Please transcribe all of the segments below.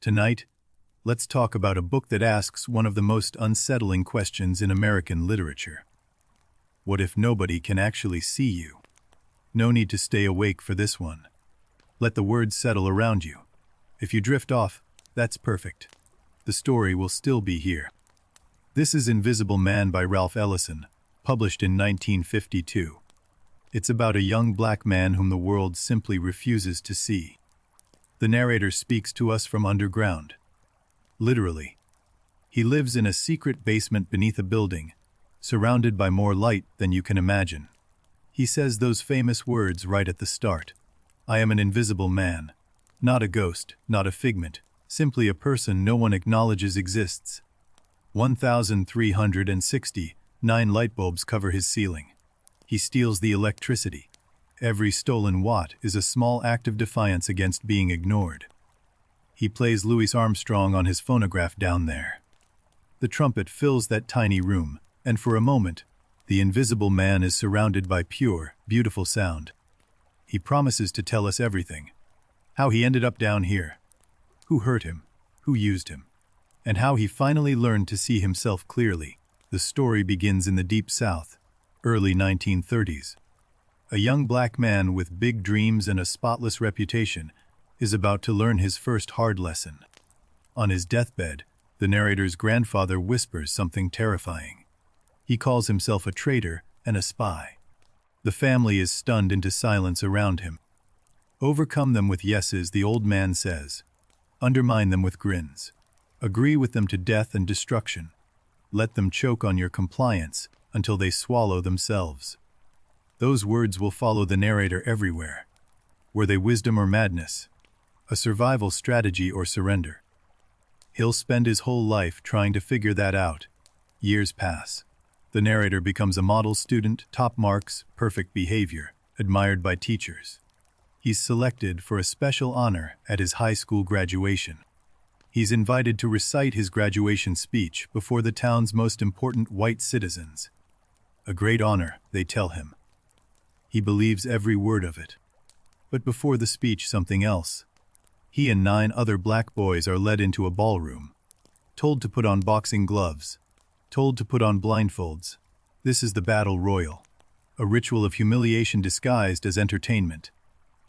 Tonight, let's talk about a book that asks one of the most unsettling questions in American literature. What if nobody can actually see you? No need to stay awake for this one. Let the words settle around you. If you drift off, that's perfect. The story will still be here. This is Invisible Man by Ralph Ellison, published in 1952. It's about a young black man whom the world simply refuses to see. The narrator speaks to us from underground. Literally. He lives in a secret basement beneath a building, surrounded by more light than you can imagine. He says those famous words right at the start. I am an invisible man. Not a ghost, not a figment, simply a person no one acknowledges exists. 1,369 light bulbs cover his ceiling. He steals the electricity. Every stolen watt is a small act of defiance against being ignored. He plays Louis Armstrong on his phonograph down there. The trumpet fills that tiny room, and for a moment, the invisible man is surrounded by pure, beautiful sound. He promises to tell us everything. How he ended up down here, who hurt him, who used him, and how he finally learned to see himself clearly. The story begins in the Deep South, early 1930s. A young black man with big dreams and a spotless reputation is about to learn his first hard lesson. On his deathbed, the narrator's grandfather whispers something terrifying. He calls himself a traitor and a spy. The family is stunned into silence around him. Overcome them with yeses, the old man says. Undermine them with grins. Agree with them to death and destruction. Let them choke on your compliance until they swallow themselves. Those words will follow the narrator everywhere. Were they wisdom or madness? A survival strategy or surrender? He'll spend his whole life trying to figure that out. Years pass. The narrator becomes a model student, top marks, perfect behavior, admired by teachers. He's selected for a special honor at his high school graduation. He's invited to recite his graduation speech before the town's most important white citizens. A great honor, they tell him. He believes every word of it. But before the speech, something else. He and 9 other black boys are led into a ballroom, told to put on boxing gloves, told to put on blindfolds. This is the battle royal, a ritual of humiliation disguised as entertainment.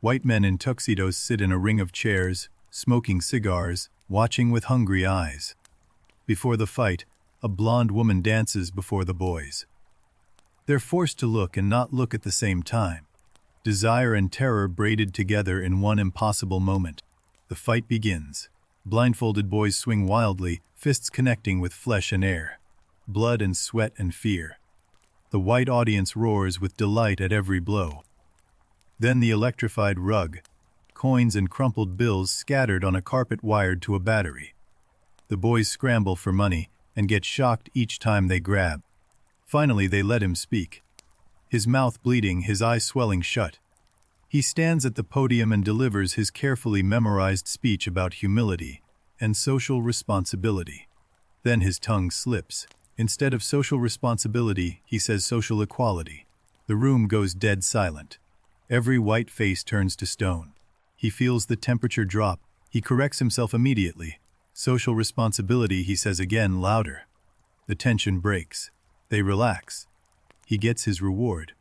White men in tuxedos sit in a ring of chairs, smoking cigars, watching with hungry eyes. Before the fight, a blonde woman dances before the boys. They're forced to look and not look at the same time. Desire and terror braided together in one impossible moment. The fight begins. Blindfolded boys swing wildly, fists connecting with flesh and air. Blood and sweat and fear. The white audience roars with delight at every blow. Then the electrified rug. Coins and crumpled bills scattered on a carpet wired to a battery. The boys scramble for money and get shocked each time they grab. Finally, they let him speak. His mouth bleeding, his eyes swelling shut. He stands at the podium and delivers his carefully memorized speech about humility and social responsibility. Then his tongue slips. Instead of social responsibility, he says social equality. The room goes dead silent. Every white face turns to stone. He feels the temperature drop. He corrects himself immediately. Social responsibility, he says again, louder. The tension breaks. They relax. He gets his reward,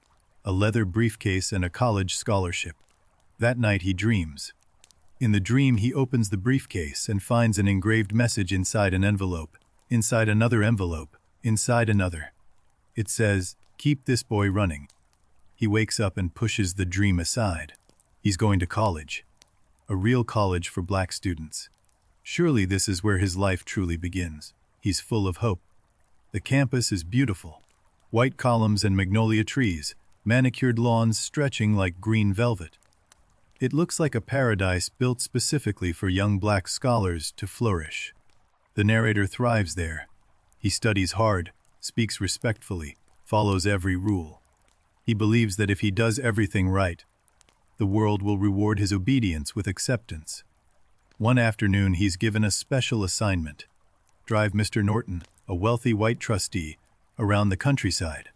a leather briefcase and a college scholarship. That night he dreams. In the dream he opens the briefcase and finds an engraved message inside an envelope, inside another envelope, inside another. It says, "Keep this boy running." He wakes up and pushes the dream aside. He's going to college. A real college for black students. Surely this is where his life truly begins. He's full of hope. The campus is beautiful. White columns and magnolia trees, manicured lawns stretching like green velvet. It looks like a paradise built specifically for young black scholars to flourish. The narrator thrives there. He studies hard, speaks respectfully, follows every rule. He believes that if he does everything right, the world will reward his obedience with acceptance. One afternoon he's given a special assignment. Drive Mr. Norton, a wealthy white trustee, around the countryside.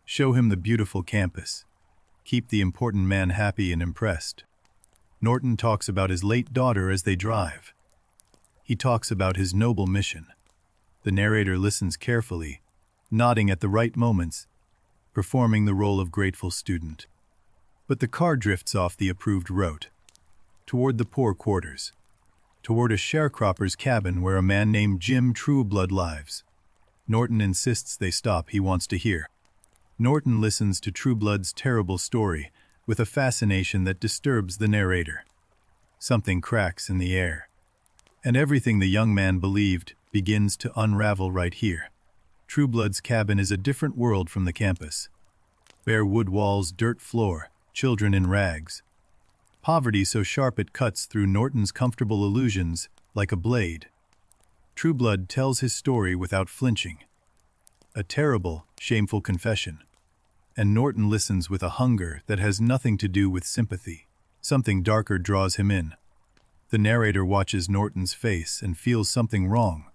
Show him the beautiful campus. Keep the important man happy and impressed. Norton talks about his late daughter as they drive. He talks about his noble mission. The narrator listens carefully, nodding at the right moments, performing the role of grateful student. But the car drifts off the approved route, toward the poor quarters, toward a sharecropper's cabin where a man named Jim Trueblood lives. Norton insists they stop. He wants to hear. Norton listens to Trueblood's terrible story with a fascination that disturbs the narrator. Something cracks in the air, and everything the young man believed begins to unravel right here. Trueblood's cabin is a different world from the campus. Bare wood walls, dirt floor, children in rags. Poverty so sharp it cuts through Norton's comfortable illusions like a blade. Trueblood tells his story without flinching. A terrible, shameful confession. And Norton listens with a hunger that has nothing to do with sympathy. Something darker draws him in. The narrator watches Norton's face and feels something wrong.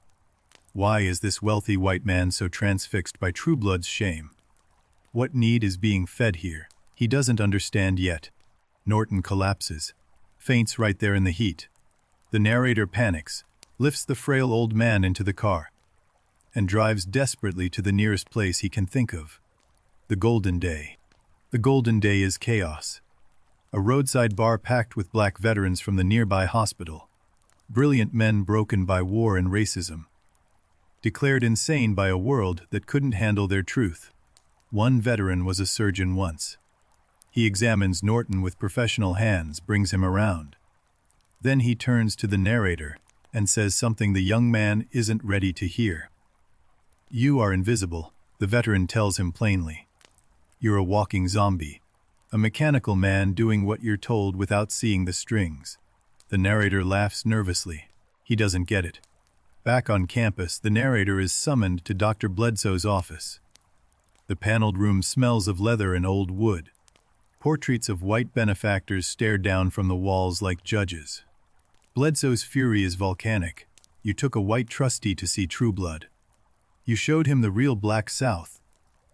Why is this wealthy white man so transfixed by Trueblood's shame? What need is being fed here? He doesn't understand yet. Norton collapses, faints right there in the heat. The narrator panics, lifts the frail old man into the car, and drives desperately to the nearest place he can think of. The Golden Day. The Golden Day is chaos. A roadside bar packed with black veterans from the nearby hospital. Brilliant men broken by war and racism. Declared insane by a world that couldn't handle their truth. One veteran was a surgeon once. He examines Norton with professional hands, brings him around. Then he turns to the narrator and says something the young man isn't ready to hear. "You are invisible," the veteran tells him plainly. "You're a walking zombie, a mechanical man doing what you're told without seeing the strings." The narrator laughs nervously. He doesn't get it. Back on campus, the narrator is summoned to Dr. Bledsoe's office. The paneled room smells of leather and old wood. Portraits of white benefactors stare down from the walls like judges. Bledsoe's fury is volcanic. "You took a white trustee to see Trueblood. You showed him the real Black South."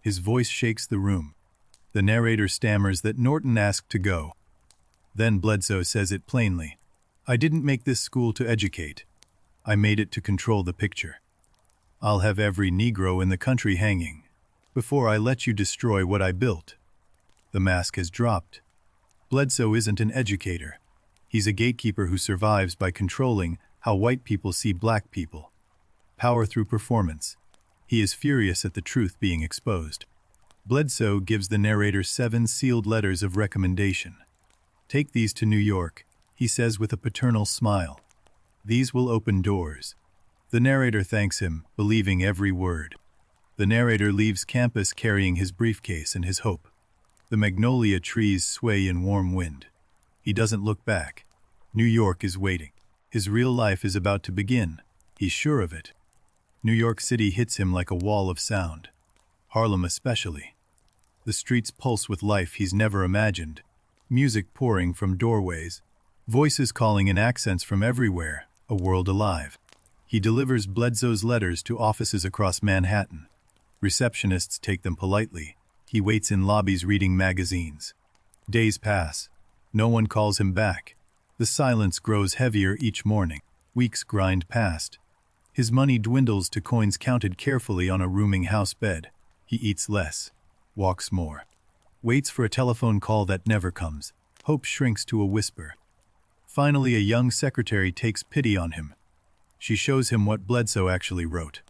His voice shakes the room. The narrator stammers that Norton asked to go. Then Bledsoe says it plainly. "I didn't make this school to educate. I made it to control the picture. I'll have every Negro in the country hanging before I let you destroy what I built." The mask has dropped. Bledsoe isn't an educator. He's a gatekeeper who survives by controlling how white people see black people. Power through performance. He is furious at the truth being exposed. Bledsoe gives the narrator 7 sealed letters of recommendation. "Take these to New York," he says with a paternal smile. "These will open doors." The narrator thanks him, believing every word. The narrator leaves campus carrying his briefcase and his hope. The magnolia trees sway in warm wind. He doesn't look back. New York is waiting. His real life is about to begin. He's sure of it. New York City hits him like a wall of sound. Harlem especially. The streets pulse with life he's never imagined. Music pouring from doorways. Voices calling in accents from everywhere. A world alive. He delivers Bledsoe's letters to offices across Manhattan. Receptionists take them politely. He waits in lobbies reading magazines. Days pass. No one calls him back. The silence grows heavier each morning. Weeks grind past. His money dwindles to coins counted carefully on a rooming house bed. He eats less. Walks more. Waits for a telephone call that never comes. Hope shrinks to a whisper. Finally, a young secretary takes pity on him. She shows him what Bledsoe actually wrote.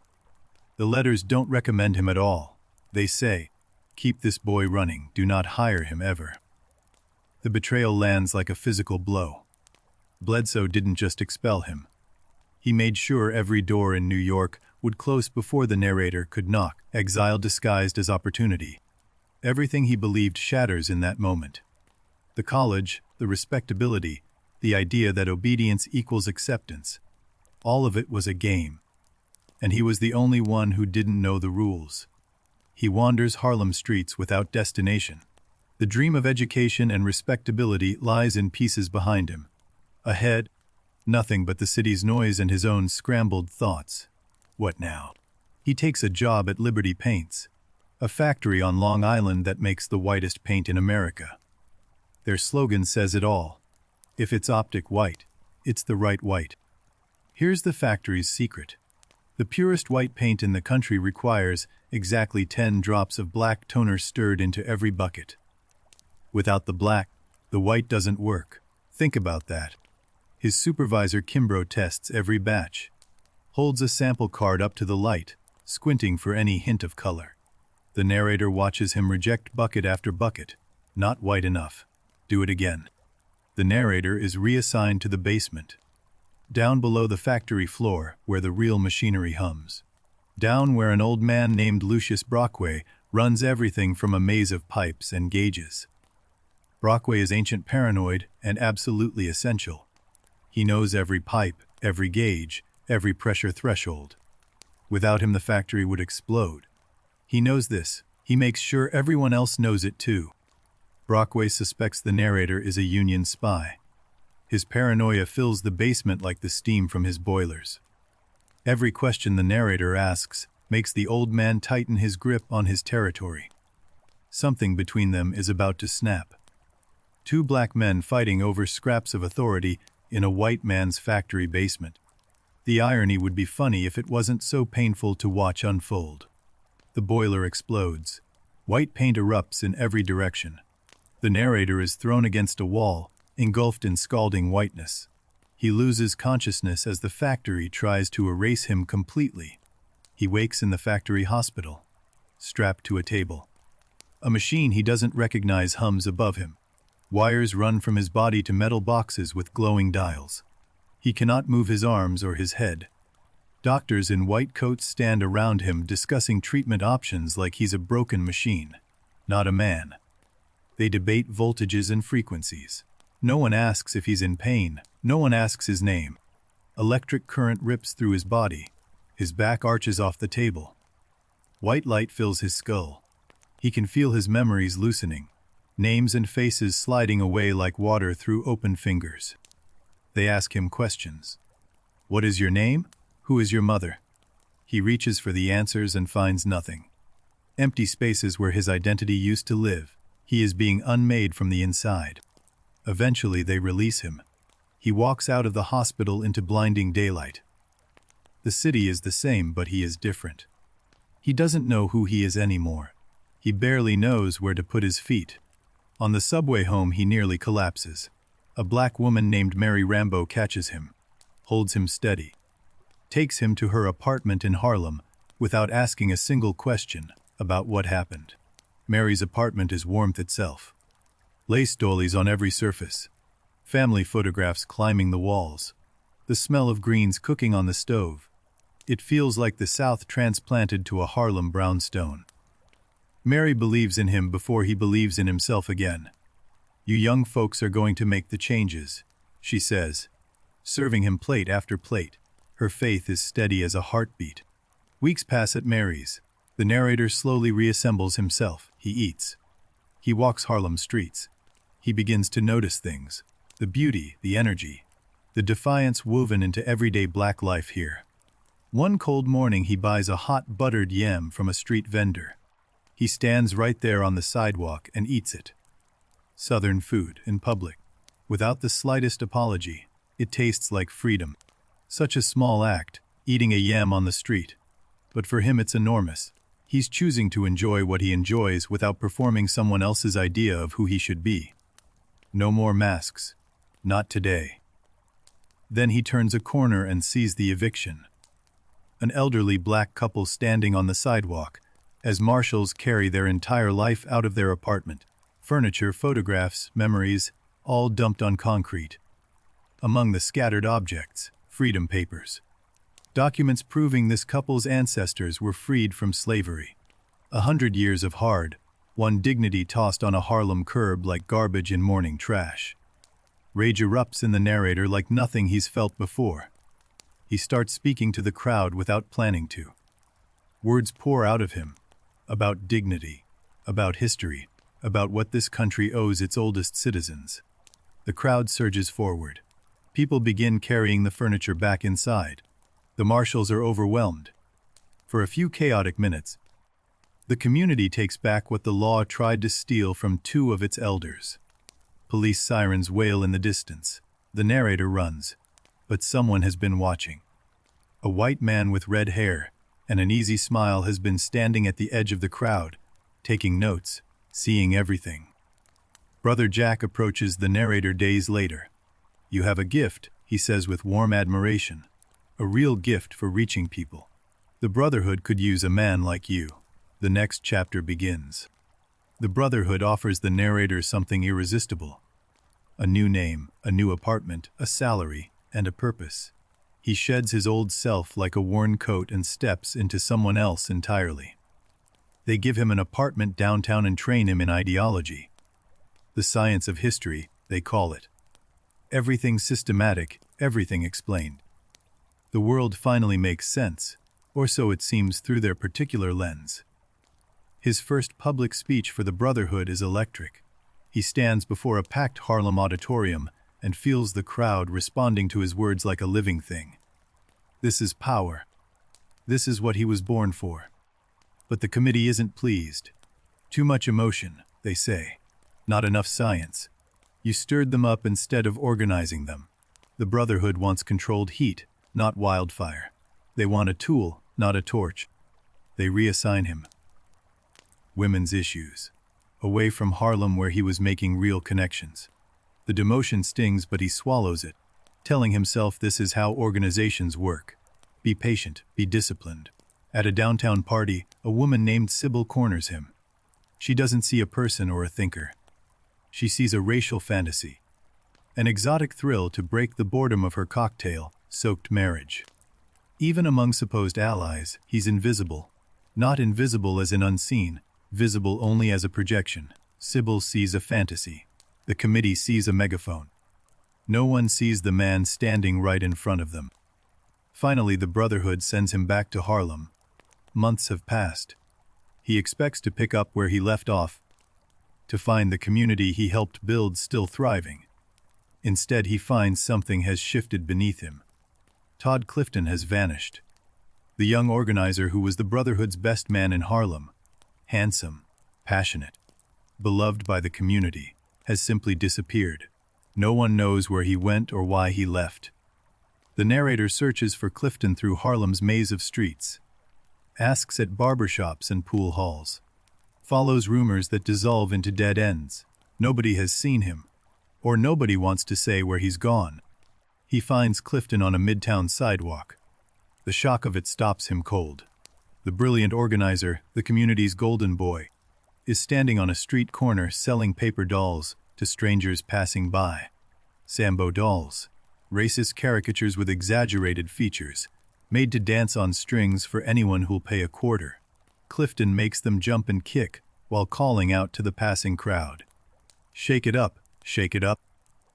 The letters don't recommend him at all. They say, "Keep this boy running. Do not hire him ever." The betrayal lands like a physical blow. Bledsoe didn't just expel him. He made sure every door in New York would close before the narrator could knock. Exile disguised as opportunity. Everything he believed shatters in that moment. The college, the respectability, the idea that obedience equals acceptance. All of it was a game. And he was the only one who didn't know the rules. He wanders Harlem streets without destination. The dream of education and respectability lies in pieces behind him. Ahead, nothing but the city's noise and his own scrambled thoughts. What now? He takes a job at Liberty Paints, a factory on Long Island that makes the whitest paint in America. Their slogan says it all. If it's optic white, it's the right white. Here's the factory's secret. The purest white paint in the country requires exactly 10 drops of black toner stirred into every bucket. Without the black, the white doesn't work. Think about that. His supervisor Kimbrough tests every batch, holds a sample card up to the light, squinting for any hint of color. The narrator watches him reject bucket after bucket. Not white enough. Do it again. The narrator is reassigned to the basement, down below the factory floor where the real machinery hums. Down where an old man named Lucius Brockway runs everything from a maze of pipes and gauges. Brockway is ancient paranoid and absolutely essential. He knows every pipe, every gauge, every pressure threshold. Without him the factory would explode. He knows this. He makes sure everyone else knows it too. Brockway suspects the narrator is a Union spy. His paranoia fills the basement like the steam from his boilers. Every question the narrator asks makes the old man tighten his grip on his territory. Something between them is about to snap. Two black men fighting over scraps of authority in a white man's factory basement. The irony would be funny if it wasn't so painful to watch unfold. The boiler explodes. White paint erupts in every direction. The narrator is thrown against a wall, engulfed in scalding whiteness. He loses consciousness as the factory tries to erase him completely. He wakes in the factory hospital, strapped to a table. A machine he doesn't recognize hums above him. Wires run from his body to metal boxes with glowing dials. He cannot move his arms or his head. Doctors in white coats stand around him discussing treatment options like he's a broken machine, not a man. They debate voltages and frequencies. No one asks if he's in pain. No one asks his name. Electric current rips through his body. His back arches off the table. White light fills his skull. He can feel his memories loosening, names and faces sliding away like water through open fingers. They ask him questions. What is your name? Who is your mother? He reaches for the answers and finds nothing. Empty spaces where his identity used to live. He is being unmade from the inside. Eventually they release him. He walks out of the hospital into blinding daylight. The city is the same, but he is different. He doesn't know who he is anymore. He barely knows where to put his feet. On the subway home he nearly collapses. A black woman named Mary Rambo catches him, holds him steady, takes him to her apartment in Harlem without asking a single question about what happened. Mary's apartment is warmth itself. Lace dollies on every surface. Family photographs climbing the walls. The smell of greens cooking on the stove. It feels like the South transplanted to a Harlem brownstone. Mary believes in him before he believes in himself again. You young folks are going to make the changes, she says, serving him plate after plate. Her faith is steady as a heartbeat. Weeks pass at Mary's. The narrator slowly reassembles himself. He eats. He walks Harlem streets. He begins to notice things. The beauty, the energy, the defiance woven into everyday black life here. One cold morning he buys a hot buttered yam from a street vendor. He stands right there on the sidewalk and eats it. Southern food, in public, without the slightest apology. It tastes like freedom. Such a small act, eating a yam on the street. But for him it's enormous. He's choosing to enjoy what he enjoys without performing someone else's idea of who he should be. No more masks. Not today. Then he turns a corner and sees the eviction. An elderly black couple standing on the sidewalk, as marshals carry their entire life out of their apartment. Furniture, photographs, memories, all dumped on concrete. Among the scattered objects, freedom papers. Documents proving this couple's ancestors were freed from slavery. 100 years of hard-won dignity tossed on a Harlem curb like garbage in morning trash. Rage erupts in the narrator like nothing he's felt before. He starts speaking to the crowd without planning to. Words pour out of him, about dignity, about history, about what this country owes its oldest citizens. The crowd surges forward. People begin carrying the furniture back inside. The marshals are overwhelmed. For a few chaotic minutes, the community takes back what the law tried to steal from 2 of its elders. Police sirens wail in the distance. The narrator runs, but someone has been watching. A white man with red hair and an easy smile has been standing at the edge of the crowd, taking notes, seeing everything. Brother Jack approaches the narrator days later. "You have a gift," he says with warm admiration. "A real gift for reaching people. The Brotherhood could use a man like you." The next chapter begins. The Brotherhood offers the narrator something irresistible. A new name, a new apartment, a salary, and a purpose. He sheds his old self like a worn coat and steps into someone else entirely. They give him an apartment downtown and train him in ideology. The science of history, they call it. Everything systematic, everything explained. The world finally makes sense, or so it seems through their particular lens. His first public speech for the Brotherhood is electric. He stands before a packed Harlem auditorium and feels the crowd responding to his words like a living thing. This is power. This is what he was born for. But the committee isn't pleased. Too much emotion, they say. Not enough science. You stirred them up instead of organizing them. The Brotherhood wants controlled heat, not wildfire. They want a tool, not a torch. They reassign him. Women's issues. Away from Harlem where he was making real connections. The demotion stings, but he swallows it, telling himself this is how organizations work. Be patient, be disciplined. At a downtown party, a woman named Sybil corners him. She doesn't see a person or a thinker. She sees a racial fantasy. An exotic thrill to break the boredom of her cocktail-soaked marriage. Even among supposed allies, he's invisible. Not invisible as in unseen, visible only as a projection. Sybil sees a fantasy. The committee sees a megaphone. No one sees the man standing right in front of them. Finally, the Brotherhood sends him back to Harlem. Months have passed. He expects to pick up where he left off, to find the community he helped build still thriving. Instead, he finds something has shifted beneath him. Todd Clifton has vanished. The young organizer who was the Brotherhood's best man in Harlem, handsome, passionate, beloved by the community, has simply disappeared. No one knows where he went or why he left. The narrator searches for Clifton through Harlem's maze of streets, asks at barbershops and pool halls, follows rumors that dissolve into dead ends. Nobody has seen him, or nobody wants to say where he's gone. He finds Clifton on a midtown sidewalk. The shock of it stops him cold. The brilliant organizer, the community's golden boy, is standing on a street corner selling paper dolls to strangers passing by. Sambo dolls, racist caricatures with exaggerated features, made to dance on strings for anyone who'll pay a quarter. Clifton makes them jump and kick while calling out to the passing crowd. "Shake it up, shake it up."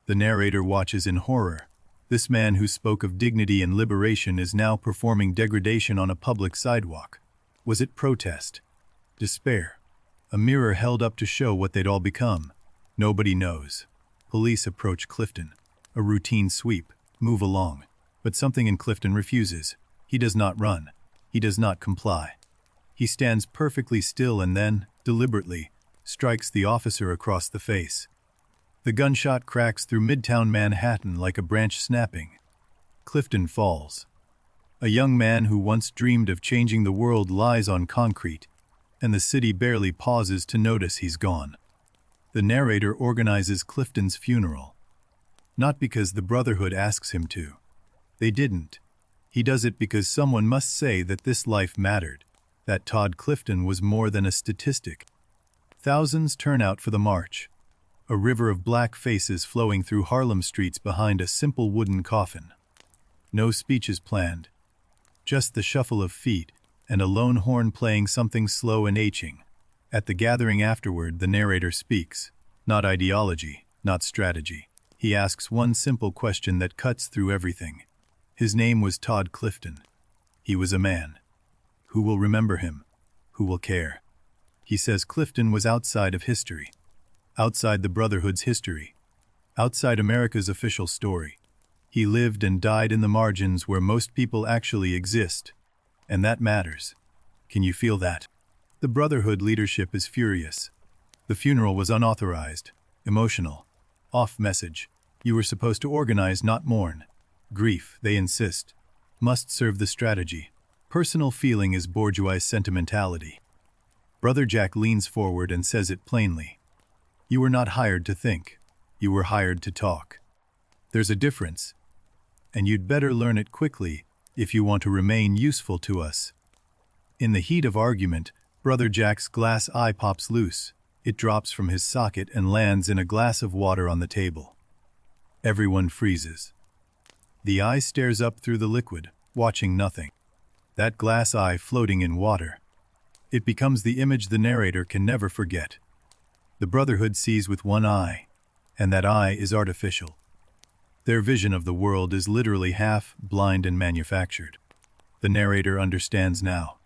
The narrator watches in horror. This man who spoke of dignity and liberation is now performing degradation on a public sidewalk. Was it protest? Despair? A mirror held up to show what they'd all become? Nobody knows. Police approach Clifton. A routine sweep. Move along. But something in Clifton refuses. He does not run. He does not comply. He stands perfectly still and then, deliberately, strikes the officer across the face. The gunshot cracks through Midtown Manhattan like a branch snapping. Clifton falls. A young man who once dreamed of changing the world lies on concrete, and the city barely pauses to notice he's gone. The narrator organizes Clifton's funeral. Not because the Brotherhood asks him to. They didn't. He does it because someone must say that this life mattered, that Todd Clifton was more than a statistic. Thousands turn out for the march. A river of black faces flowing through Harlem streets behind a simple wooden coffin. No speeches planned. Just the shuffle of feet and a lone horn playing something slow and aching. At the gathering afterward, the narrator speaks. Not ideology, not strategy. He asks one simple question that cuts through everything. His name was Todd Clifton. He was a man. Who will remember him? Who will care? He says Clifton was outside of history. Outside the Brotherhood's history. Outside America's official story. He lived and died in the margins where most people actually exist. And that matters. Can you feel that? The Brotherhood leadership is furious. The funeral was unauthorized, emotional, off message. You were supposed to organize, not mourn. Grief, they insist. must serve the strategy. Personal feeling is bourgeois sentimentality. Brother Jack leans forward and says it plainly. You were not hired to think. You were hired to talk. There's a difference, and you'd better learn it quickly if you want to remain useful to us. In the heat of argument, Brother Jack's glass eye pops loose. It drops from his socket and lands in a glass of water on the table. Everyone freezes. The eye stares up through the liquid, watching nothing. That glass eye floating in water. It becomes the image the narrator can never forget. The Brotherhood sees with one eye, and that eye is artificial. Their vision of the world is literally half blind and manufactured. The narrator understands now.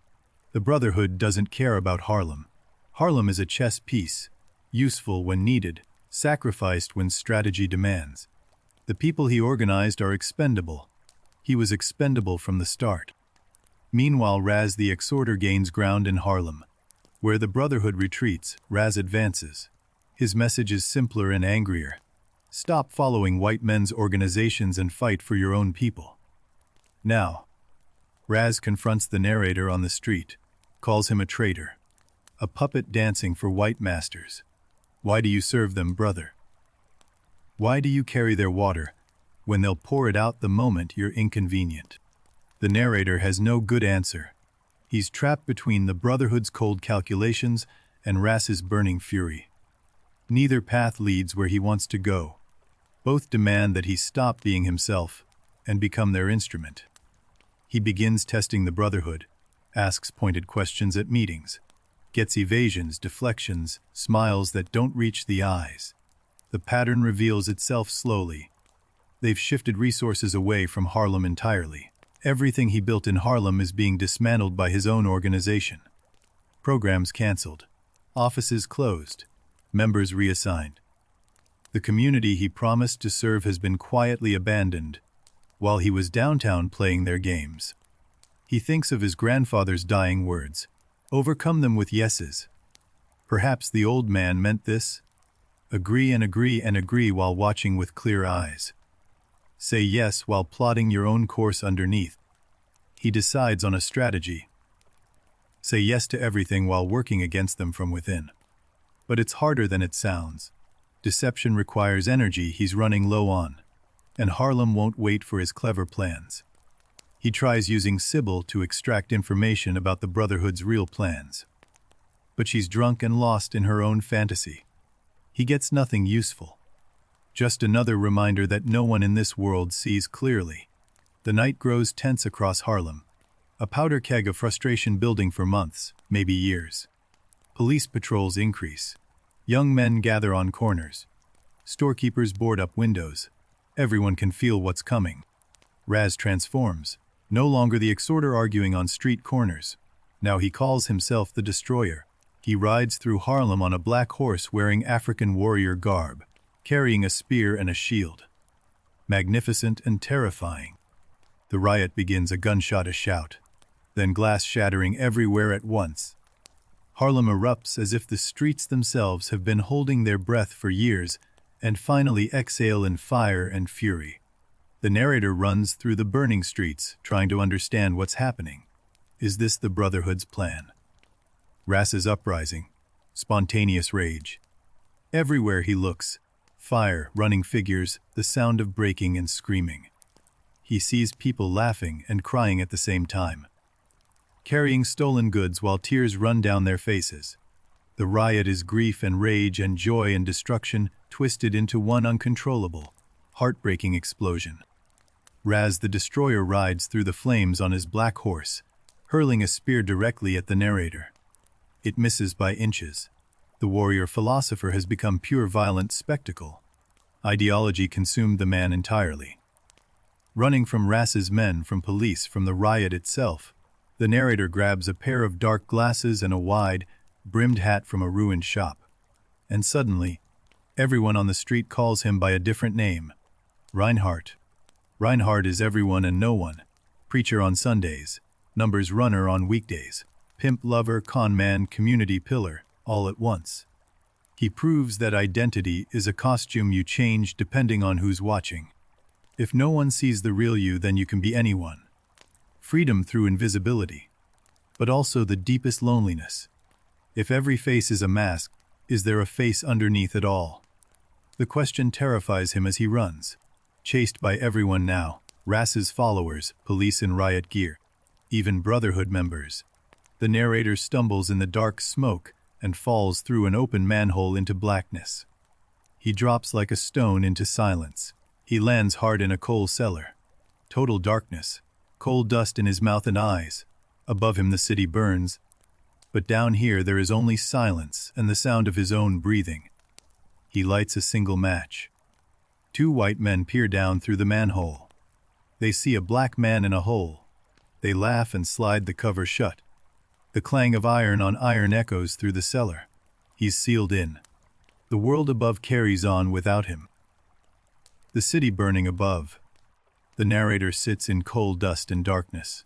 The Brotherhood doesn't care about Harlem. Harlem is a chess piece, useful when needed, sacrificed when strategy demands. The people he organized are expendable. He was expendable from the start. Meanwhile, Raz the Exhorter gains ground in Harlem. Where the Brotherhood retreats, Raz advances. His message is simpler and angrier. Stop following white men's organizations and fight for your own people. Now, Raz confronts the narrator on the street, calls him a traitor, a puppet dancing for white masters. Why do you serve them, brother? Why do you carry their water when they'll pour it out the moment you're inconvenient? The narrator has no good answer. He's trapped between the Brotherhood's cold calculations and Raz's burning fury. Neither path leads where he wants to go. Both demand that he stop being himself and become their instrument. He begins testing the Brotherhood, asks pointed questions at meetings, gets evasions, deflections, smiles that don't reach the eyes. The pattern reveals itself slowly. They've shifted resources away from Harlem entirely. Everything he built in Harlem is being dismantled by his own organization. Programs canceled. Offices closed. Members reassigned. The community he promised to serve has been quietly abandoned, while he was downtown playing their games. He thinks of his grandfather's dying words. Overcome them with yeses. Perhaps the old man meant this. Agree and agree and agree while watching with clear eyes. Say yes while plotting your own course underneath. He decides on a strategy. Say yes to everything while working against them from within. But it's harder than it sounds. Deception requires energy he's running low on, and Harlem won't wait for his clever plans. He tries using Sybil to extract information about the Brotherhood's real plans. But she's drunk and lost in her own fantasy. He gets nothing useful. Just another reminder that no one in this world sees clearly. The night grows tense across Harlem, a powder keg of frustration building for months, maybe years. Police patrols increase. Young men gather on corners. Storekeepers board up windows. Everyone can feel what's coming. Raz transforms, no longer the exhorter arguing on street corners. Now he calls himself the Destroyer. He rides through Harlem on a black horse wearing African warrior garb, carrying a spear and a shield. Magnificent and terrifying. The riot begins, a gunshot, a shout, then glass shattering everywhere at once. Harlem erupts as if the streets themselves have been holding their breath for years and finally exhale in fire and fury. The narrator runs through the burning streets, trying to understand what's happening. Is this the Brotherhood's plan? Raz's uprising, spontaneous rage. Everywhere he looks, fire, running figures, the sound of breaking and screaming. He sees people laughing and crying at the same time, carrying stolen goods while tears run down their faces. The riot is grief and rage and joy and destruction twisted into one uncontrollable, heartbreaking explosion. Raz the Destroyer rides through the flames on his black horse, hurling a spear directly at the narrator. It misses by inches. The warrior philosopher has become pure violent spectacle. Ideology consumed the man entirely. Running from Raz's men, from police, from the riot itself, the narrator grabs a pair of dark glasses and a wide, brimmed hat from a ruined shop. And suddenly, everyone on the street calls him by a different name. Reinhardt. Reinhardt is everyone and no one. Preacher on Sundays, numbers runner on weekdays, pimp lover, con man, community pillar, all at once. He proves that identity is a costume you change depending on who's watching. If no one sees the real you, then you can be anyone. freedom through invisibility, but also the deepest loneliness. If every face is a mask, is there a face underneath it all? The question terrifies him as he runs, chased by everyone now, Rass's followers, police in riot gear, even Brotherhood members. The narrator stumbles in the dark smoke and falls through an open manhole into blackness. He drops like a stone into silence. He lands hard in a coal cellar. Total darkness, coal dust in his mouth and eyes. Above him the city burns, but down here there is only silence and the sound of his own breathing. He lights a single match. 2 white men peer down through the manhole. They see a black man in a hole. They laugh and slide the cover shut. The clang of iron on iron echoes through the cellar. He's sealed in. The world above carries on without him. The city burning above. The narrator sits in coal dust and darkness.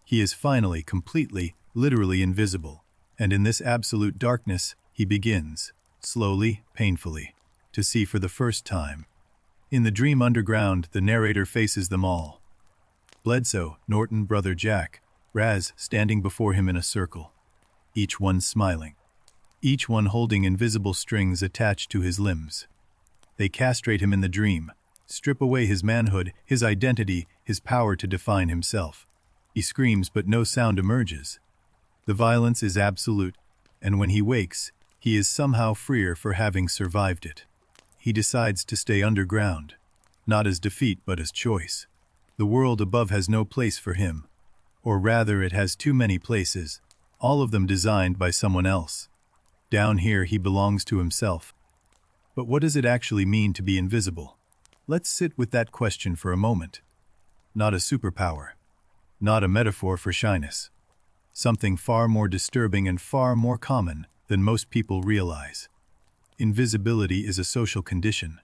He is finally, completely, literally invisible, and in this absolute darkness, he begins, slowly, painfully, to see for the first time. In the dream underground, the narrator faces them all. Bledsoe, Norton, Brother Jack, Raz standing before him in a circle, each one smiling, each one holding invisible strings attached to his limbs. They castrate him in the dream, strip away his manhood, his identity, his power to define himself. He screams, but no sound emerges. The violence is absolute, and when he wakes, he is somehow freer for having survived it. He decides to stay underground, not as defeat but as choice. The world above has no place for him, or rather it has too many places, all of them designed by someone else. Down here he belongs to himself. But what does it actually mean to be invisible? Let's sit with that question for a moment. Not a superpower, not a metaphor for shyness. Something far more disturbing and far more common than most people realize. Invisibility is a social condition.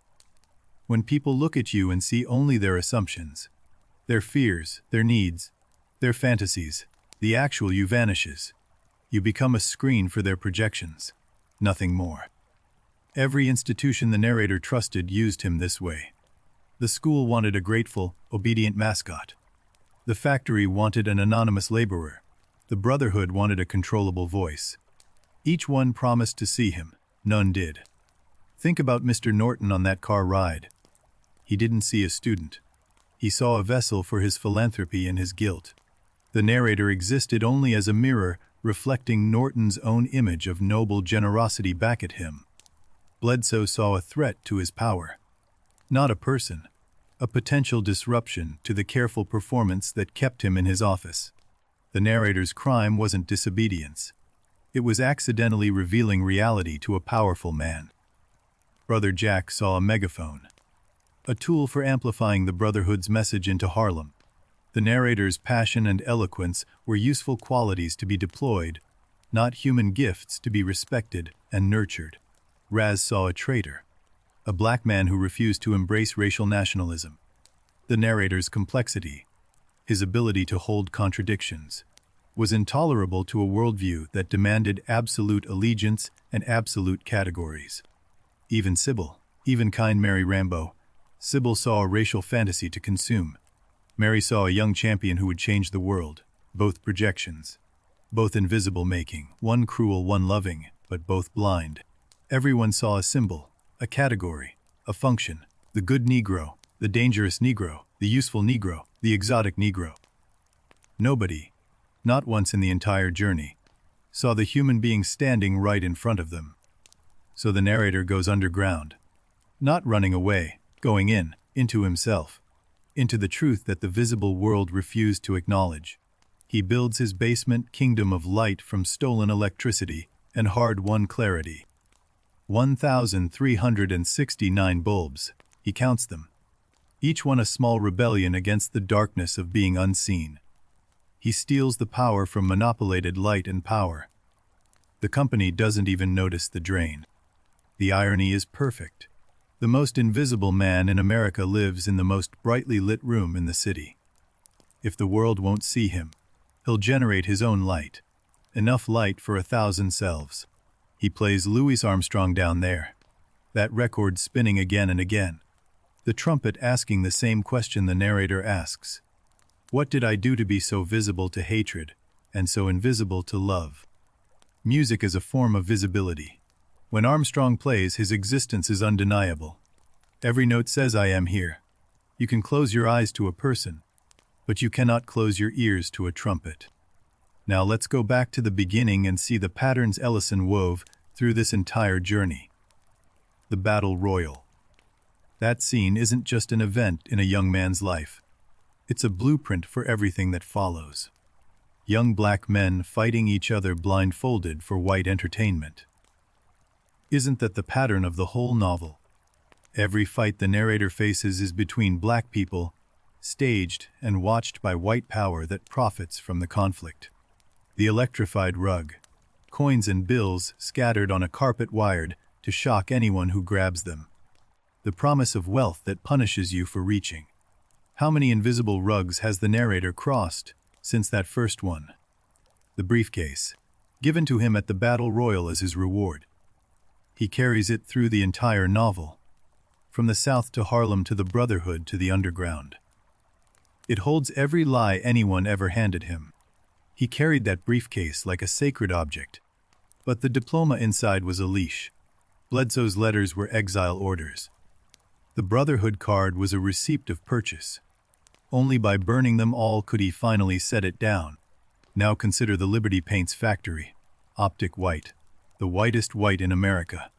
When people look at you and see only their assumptions, their fears, their needs, their fantasies, the actual you vanishes. You become a screen for their projections, nothing more. Every institution the narrator trusted used him this way. The school wanted a grateful, obedient mascot. The factory wanted an anonymous laborer. The Brotherhood wanted a controllable voice. Each one promised to see him. None did. Think about Mr. Norton on that car ride. He didn't see a student. He saw a vessel for his philanthropy and his guilt. The narrator existed only as a mirror reflecting Norton's own image of noble generosity back at him. Bledsoe saw a threat to his power. Not a person, a potential disruption to the careful performance that kept him in his office. The narrator's crime wasn't disobedience. It was accidentally revealing reality to a powerful man. Brother Jack saw a megaphone, a tool for amplifying the Brotherhood's message into Harlem. The narrator's passion and eloquence were useful qualities to be deployed, not human gifts to be respected and nurtured. Raz saw a traitor, a black man who refused to embrace racial nationalism. The narrator's complexity, his ability to hold contradictions, was intolerable to a worldview that demanded absolute allegiance and absolute categories. Even Sybil, even kind Mary Rambo, Sybil saw a racial fantasy to consume. Mary saw a young champion who would change the world, both projections, both invisible making, one cruel, one loving, but both blind. Everyone saw a symbol, a category, a function, the good Negro, the dangerous Negro, the useful Negro, the exotic Negro. Nobody, not once in the entire journey, saw the human being standing right in front of them. So the narrator goes underground, not running away, going into himself, into the truth that the visible world refused to acknowledge. He builds his basement kingdom of light from stolen electricity and hard-won clarity. 1,369 bulbs, he counts them, each one a small rebellion against the darkness of being unseen. He steals the power from monopolated light and power. The company doesn't even notice the drain. The irony is perfect. The most invisible man in America lives in the most brightly lit room in the city. If the world won't see him, he'll generate his own light. Enough light for 1,000 selves. He plays Louis Armstrong down there. That record spinning again and again. The trumpet asking the same question the narrator asks. What did I do to be so visible to hatred, and so invisible to love? Music is a form of visibility. When Armstrong plays, his existence is undeniable. Every note says, "I am here." You can close your eyes to a person, but you cannot close your ears to a trumpet. Now let's go back to the beginning and see the patterns Ellison wove through this entire journey. The Battle Royal. That scene isn't just an event in a young man's life. It's a blueprint for everything that follows. Young black men fighting each other blindfolded for white entertainment. Isn't that the pattern of the whole novel? Every fight the narrator faces is between black people, staged and watched by white power that profits from the conflict. The electrified rug. Coins and bills scattered on a carpet wired to shock anyone who grabs them. The promise of wealth that punishes you for reaching. How many invisible rugs has the narrator crossed since that first one? The briefcase, given to him at the Battle Royal as his reward. He carries it through the entire novel, from the South to Harlem to the Brotherhood to the Underground. It holds every lie anyone ever handed him. He carried that briefcase like a sacred object, but the diploma inside was a leash. Bledsoe's letters were exile orders. The Brotherhood card was a receipt of purchase. Only by burning them all could he finally set it down. Now consider the Liberty Paints factory. Optic white, the whitest white in America,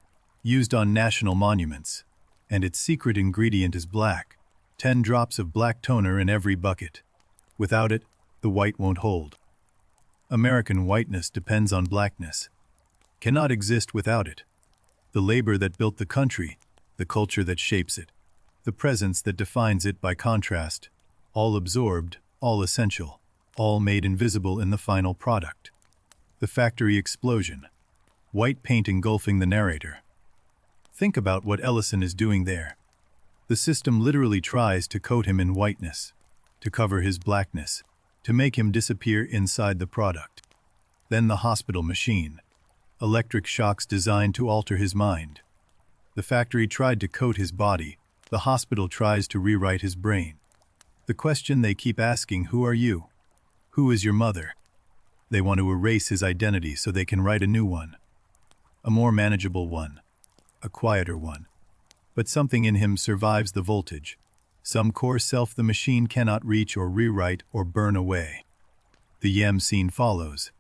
used on national monuments. And its secret ingredient is black. 10 drops of black toner in every bucket. Without it, the white won't hold. American whiteness depends on blackness. Cannot exist without it. The labor that built the country, the culture that shapes it, the presence that defines it by contrast, all absorbed, all essential, all made invisible in the final product. The factory explosion. White paint engulfing the narrator. Think about what Ellison is doing there. The system literally tries to coat him in whiteness, to cover his blackness, to make him disappear inside the product. Then the hospital machine. Electric shocks designed to alter his mind. The factory tried to coat his body. The hospital tries to rewrite his brain. The question they keep asking, who are you? Who is your mother? They want to erase his identity so they can write a new one. A more manageable one. A quieter one. But something in him survives the voltage. Some core self the machine cannot reach or rewrite or burn away. The yam scene follows.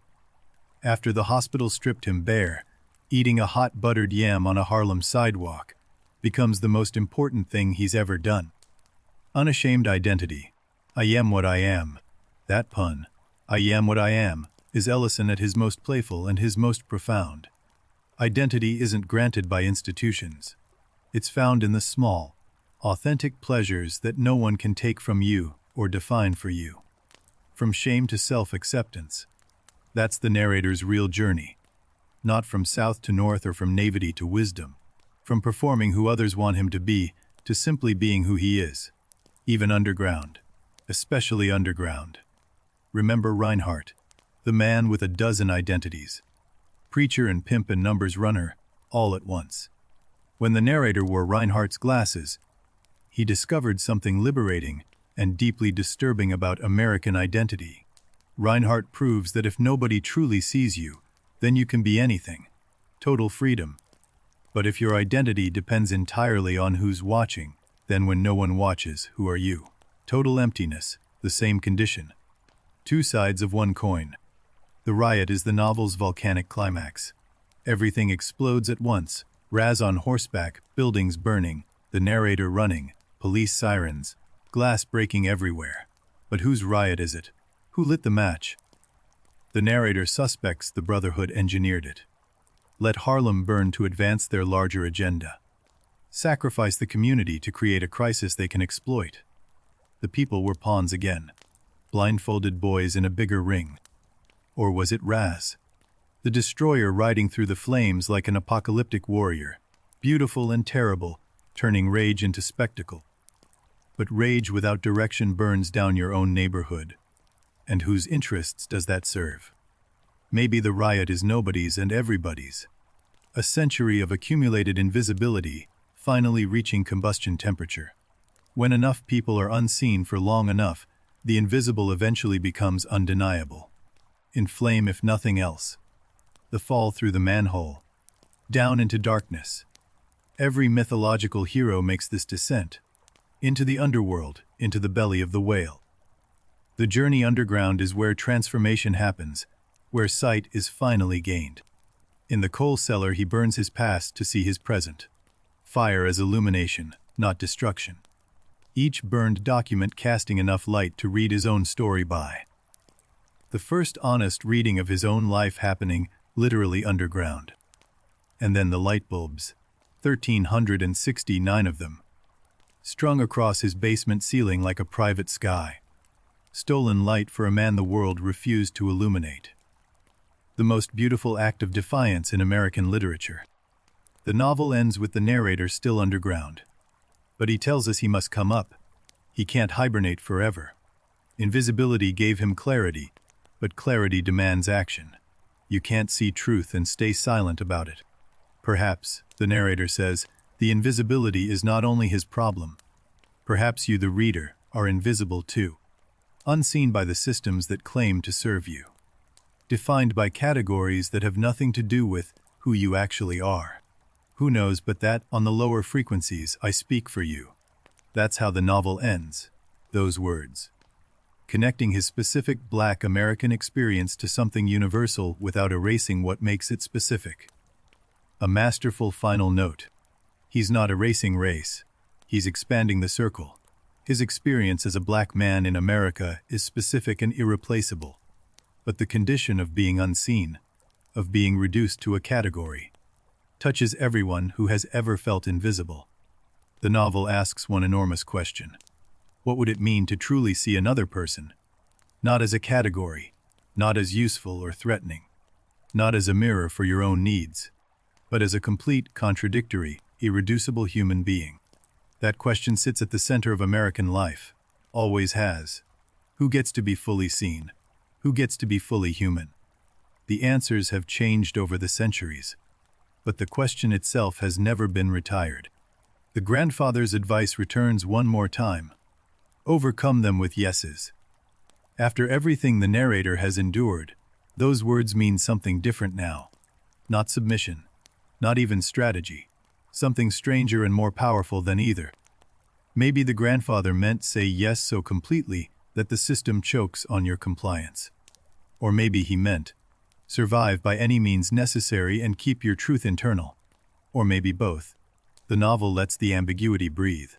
After the hospital stripped him bare, eating a hot buttered yam on a Harlem sidewalk becomes the most important thing he's ever done. Unashamed identity. I am what I am. That pun, I am what I am, is Ellison at his most playful and his most profound. Identity isn't granted by institutions. It's found in the small, authentic pleasures that no one can take from you or define for you. From shame to self-acceptance. That's the narrator's real journey. Not from south to north or from naivety to wisdom. From performing who others want him to be to simply being who he is. Even underground. Especially underground. Remember Reinhardt, the man with a dozen identities. Preacher and pimp and numbers runner, all at once. When the narrator wore Reinhardt's glasses, he discovered something liberating and deeply disturbing about American identity. Reinhardt proves that if nobody truly sees you, then you can be anything. Total freedom. But if your identity depends entirely on who's watching, then when no one watches, who are you? Total emptiness, the same condition. Two sides of one coin. The riot is the novel's volcanic climax. Everything explodes at once. Raz on horseback, buildings burning, the narrator running, police sirens, glass breaking everywhere. But whose riot is it? Who lit the match? The narrator suspects the Brotherhood engineered it. Let Harlem burn to advance their larger agenda. Sacrifice the community to create a crisis they can exploit. The people were pawns again. Blindfolded boys in a bigger ring. Or was it Raz? The destroyer riding through the flames like an apocalyptic warrior, beautiful and terrible, turning rage into spectacle. But rage without direction burns down your own neighborhood. And whose interests does that serve? Maybe the riot is nobody's and everybody's. A century of accumulated invisibility, finally reaching combustion temperature. When enough people are unseen for long enough, The invisible eventually becomes undeniable. In flame if nothing else. The fall through the manhole. Down into darkness. Every mythological hero makes this descent. Into the underworld, into the belly of the whale. The journey underground is where transformation happens, where sight is finally gained. In the coal cellar he burns his past to see his present. Fire as illumination, not destruction. Each burned document casting enough light to read his own story by. The first honest reading of his own life happening literally underground. And then the light bulbs, 1,369 of them, strung across his basement ceiling like a private sky. Stolen light for a man the world refused to illuminate. The most beautiful act of defiance in American literature. The novel ends with the narrator still underground. But he tells us he must come up. He can't hibernate forever. Invisibility gave him clarity, but clarity demands action. You can't see truth and stay silent about it. Perhaps, the narrator says, the invisibility is not only his problem. Perhaps you, the reader, are invisible too. Unseen by the systems that claim to serve you. Defined by categories that have nothing to do with who you actually are. Who knows but that, on the lower frequencies, I speak for you. That's how the novel ends. Those words. Connecting his specific Black American experience to something universal without erasing what makes it specific. A masterful final note. He's not erasing race. He's expanding the circle. His experience as a Black man in America is specific and irreplaceable. But the condition of being unseen, of being reduced to a category, touches everyone who has ever felt invisible. The novel asks one enormous question. What would it mean to truly see another person? Not as a category, not as useful or threatening, not as a mirror for your own needs, but as a complete, contradictory, irreducible human being. That question sits at the center of American life, always has. Who gets to be fully seen? Who gets to be fully human? The answers have changed over the centuries, but the question itself has never been retired. The grandfather's advice returns one more time. Overcome them with yeses. After everything the narrator has endured, those words mean something different now. Not submission, not even strategy, something stranger and more powerful than either. Maybe the grandfather meant say yes so completely that the system chokes on your compliance. Or maybe he meant, survive by any means necessary and keep your truth internal. Or maybe both. The novel lets the ambiguity breathe.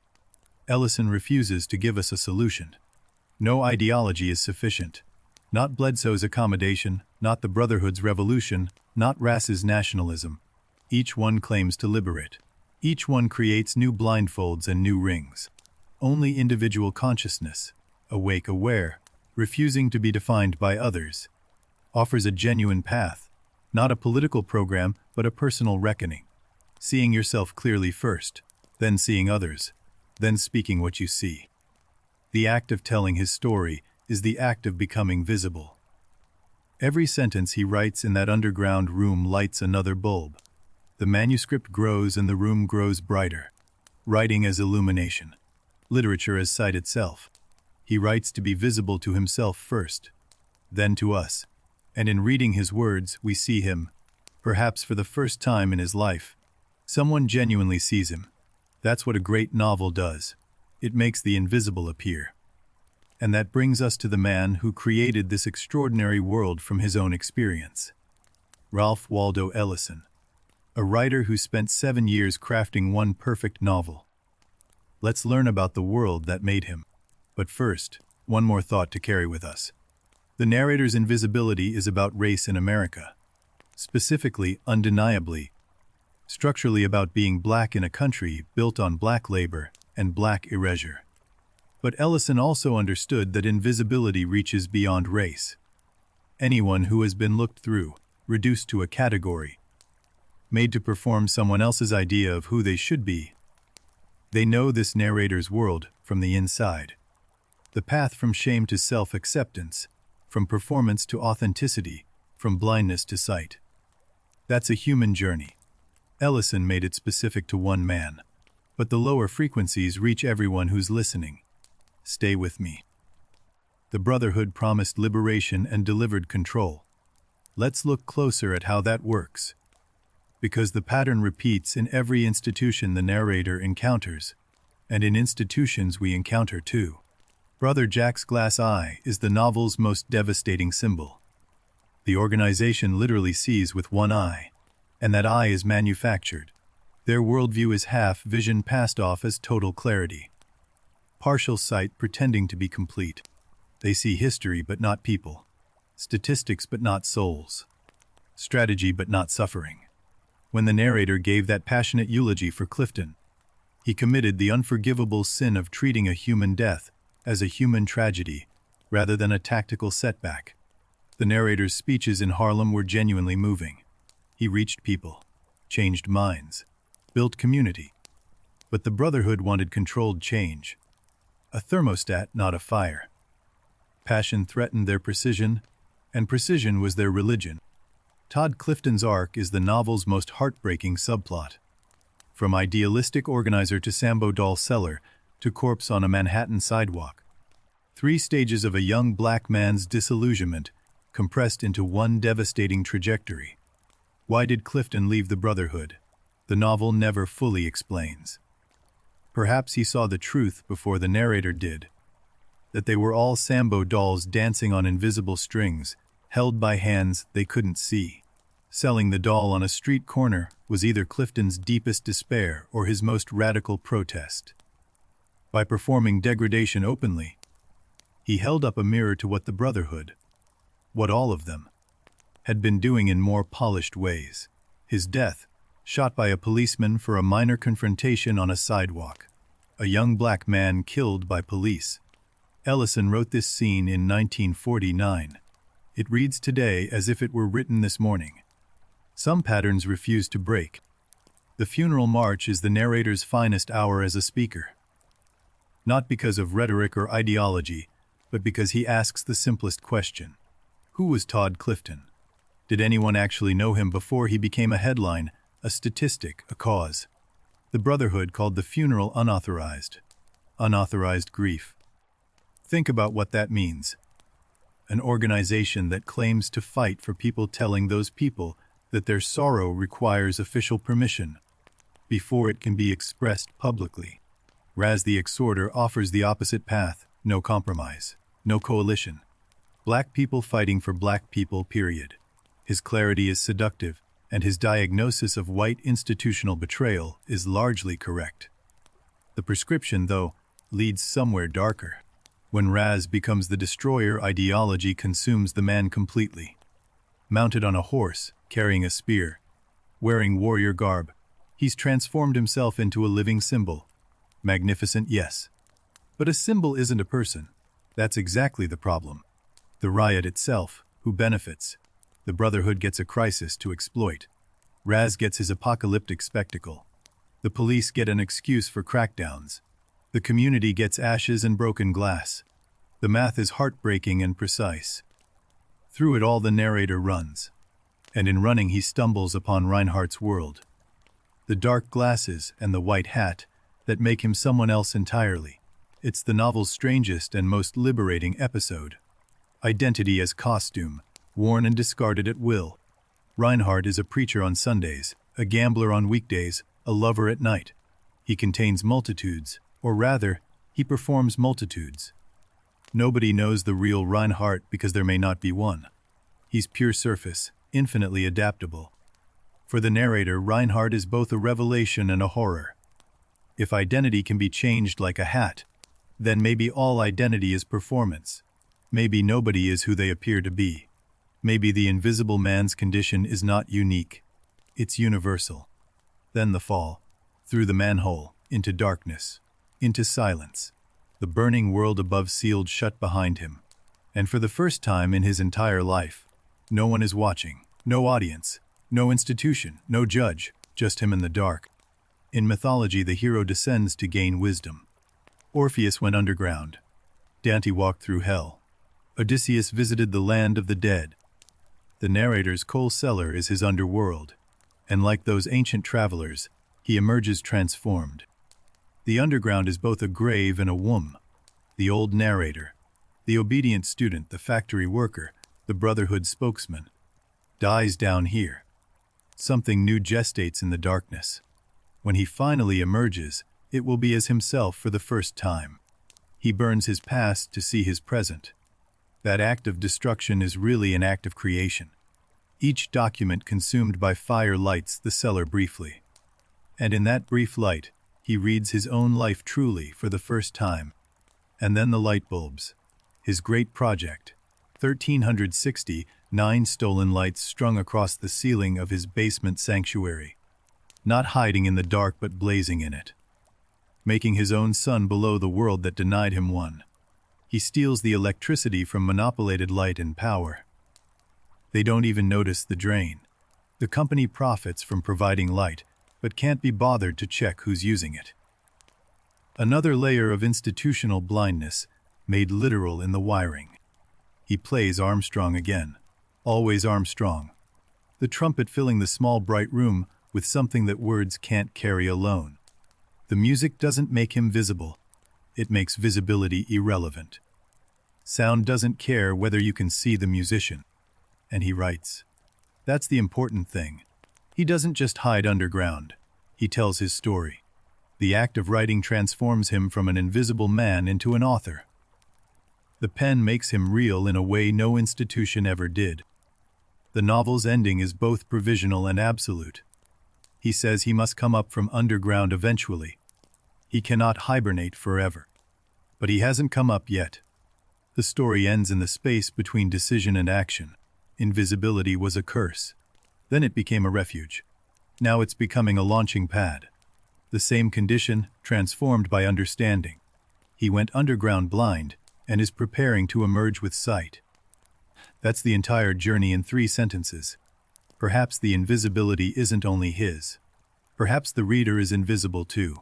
Ellison refuses to give us a solution. No ideology is sufficient. Not Bledsoe's accommodation, not the Brotherhood's revolution, not Rass's nationalism. Each one claims to liberate. Each one creates new blindfolds and new rings. Only individual consciousness, awake aware, refusing to be defined by others, offers a genuine path, not a political program but a personal reckoning. Seeing yourself clearly first, then seeing others, then speaking what you see. The act of telling his story is the act of becoming visible. Every sentence he writes in that underground room lights another bulb. The manuscript grows and the room grows brighter. Writing as illumination. Literature as sight itself. He writes to be visible to himself first, then to us. And in reading his words, we see him, perhaps for the first time in his life. Someone genuinely sees him. That's what a great novel does. It makes the invisible appear. And that brings us to the man who created this extraordinary world from his own experience. Ralph Waldo Ellison. A writer who spent 7 years crafting one perfect novel. Let's learn about the world that made him. But first, one more thought to carry with us. The narrator's invisibility is about race in America. Specifically, undeniably, structurally about being Black in a country built on Black labor and Black erasure. But Ellison also understood that invisibility reaches beyond race. Anyone who has been looked through, reduced to a category, made to perform someone else's idea of who they should be. They know this narrator's world from the inside. The path from shame to self-acceptance, from performance to authenticity, from blindness to sight. That's a human journey. Ellison made it specific to one man. But the lower frequencies reach everyone who's listening. Stay with me. The Brotherhood promised liberation and delivered control. Let's look closer at how that works. Because the pattern repeats in every institution the narrator encounters, and in institutions we encounter too. Brother Jack's glass eye is the novel's most devastating symbol. The organization literally sees with one eye, and that eye is manufactured. Their worldview is half vision passed off as total clarity. Partial sight pretending to be complete. They see history but not people. Statistics but not souls. Strategy but not suffering. When the narrator gave that passionate eulogy for Clifton, he committed the unforgivable sin of treating a human death as a human tragedy rather than a tactical setback. The narrator's speeches in Harlem were genuinely moving. He reached people, changed minds, built community. But the Brotherhood wanted controlled change. A thermostat, not a fire. Passion threatened their precision, and precision was their religion. Todd Clifton's arc is the novel's most heartbreaking subplot. From idealistic organizer to Sambo doll seller to corpse on a Manhattan sidewalk. 3 stages of a young black man's disillusionment compressed into one devastating trajectory. Why did Clifton leave the Brotherhood? The novel never fully explains. Perhaps he saw the truth before the narrator did. That they were all Sambo dolls dancing on invisible strings, held by hands they couldn't see. Selling the doll on a street corner was either Clifton's deepest despair or his most radical protest. By performing degradation openly, he held up a mirror to what the Brotherhood, what all of them, had been doing in more polished ways. His death, shot by a policeman for a minor confrontation on a sidewalk. A young black man killed by police. Ellison wrote this scene in 1949. It reads today as if it were written this morning. Some patterns refuse to break. The funeral march is the narrator's finest hour as a speaker. Not because of rhetoric or ideology, but because he asks the simplest question. Who was Todd Clifton? Did anyone actually know him before he became a headline, a statistic, a cause? The Brotherhood called the funeral unauthorized. Unauthorized grief. Think about what that means. An organization that claims to fight for people telling those people that their sorrow requires official permission before it can be expressed publicly. Raz the Exhorter offers the opposite path, no compromise, no coalition. Black people fighting for black people, period. His clarity is seductive, and his diagnosis of white institutional betrayal is largely correct. The prescription, though, leads somewhere darker. When Raz becomes the destroyer, ideology consumes the man completely. Mounted on a horse, carrying a spear, wearing warrior garb, he's transformed himself into a living symbol. Magnificent, yes. But a symbol isn't a person. That's exactly the problem. The riot itself, who benefits? The Brotherhood gets a crisis to exploit. Raz gets his apocalyptic spectacle. The police get an excuse for crackdowns. The community gets ashes and broken glass. The math is heartbreaking and precise. Through it all the narrator runs. And in running he stumbles upon Reinhardt's world. The dark glasses and the white hat that make him someone else entirely. It's the novel's strangest and most liberating episode. Identity as costume, worn and discarded at will. Reinhardt is a preacher on Sundays, a gambler on weekdays, a lover at night. He contains multitudes, or rather, he performs multitudes. Nobody knows the real Reinhardt because there may not be one. He's pure surface, infinitely adaptable. For the narrator, Reinhardt is both a revelation and a horror. If identity can be changed like a hat, then maybe all identity is performance. Maybe nobody is who they appear to be. Maybe the invisible man's condition is not unique. It's universal. Then the fall, through the manhole, into darkness, into silence. The burning world above sealed shut behind him. And for the first time in his entire life, no one is watching, no audience, no institution, no judge, just him in the dark. In mythology, the hero descends to gain wisdom. Orpheus went underground. Dante walked through hell. Odysseus visited the land of the dead. The narrator's coal cellar is his underworld, and like those ancient travelers, he emerges transformed. The underground is both a grave and a womb. The old narrator, The obedient student, the factory worker, the brotherhood spokesman, dies down here. Something new gestates in the darkness. When he finally emerges, it will be as himself for the first time. He burns his past to see his present. That act of destruction is really an act of creation. Each document consumed by fire lights the cellar briefly. And in that brief light, he reads his own life truly for the first time. And then the light bulbs. His great project. 1,360, 9 stolen lights strung across the ceiling of his basement sanctuary. Not hiding in the dark but blazing in it. Making his own sun below the world that denied him one. He steals the electricity from monopolated light and power. They don't even notice the drain. The company profits from providing light, but can't be bothered to check who's using it. Another layer of institutional blindness, made literal in the wiring. He plays Armstrong again. Always Armstrong. The trumpet filling the small bright room with something that words can't carry alone. The music doesn't make him visible. It makes visibility irrelevant. Sound doesn't care whether you can see the musician. And he writes. That's the important thing. He doesn't just hide underground. He tells his story. The act of writing transforms him from an invisible man into an author. The pen makes him real in a way no institution ever did. The novel's ending is both provisional and absolute. He says he must come up from underground eventually. He cannot hibernate forever. But he hasn't come up yet. The story ends in the space between decision and action. Invisibility was a curse. Then it became a refuge. Now it's becoming a launching pad. The same condition, transformed by understanding. He went underground blind, and is preparing to emerge with sight. That's the entire journey in 3 sentences. Perhaps the invisibility isn't only his. Perhaps the reader is invisible too.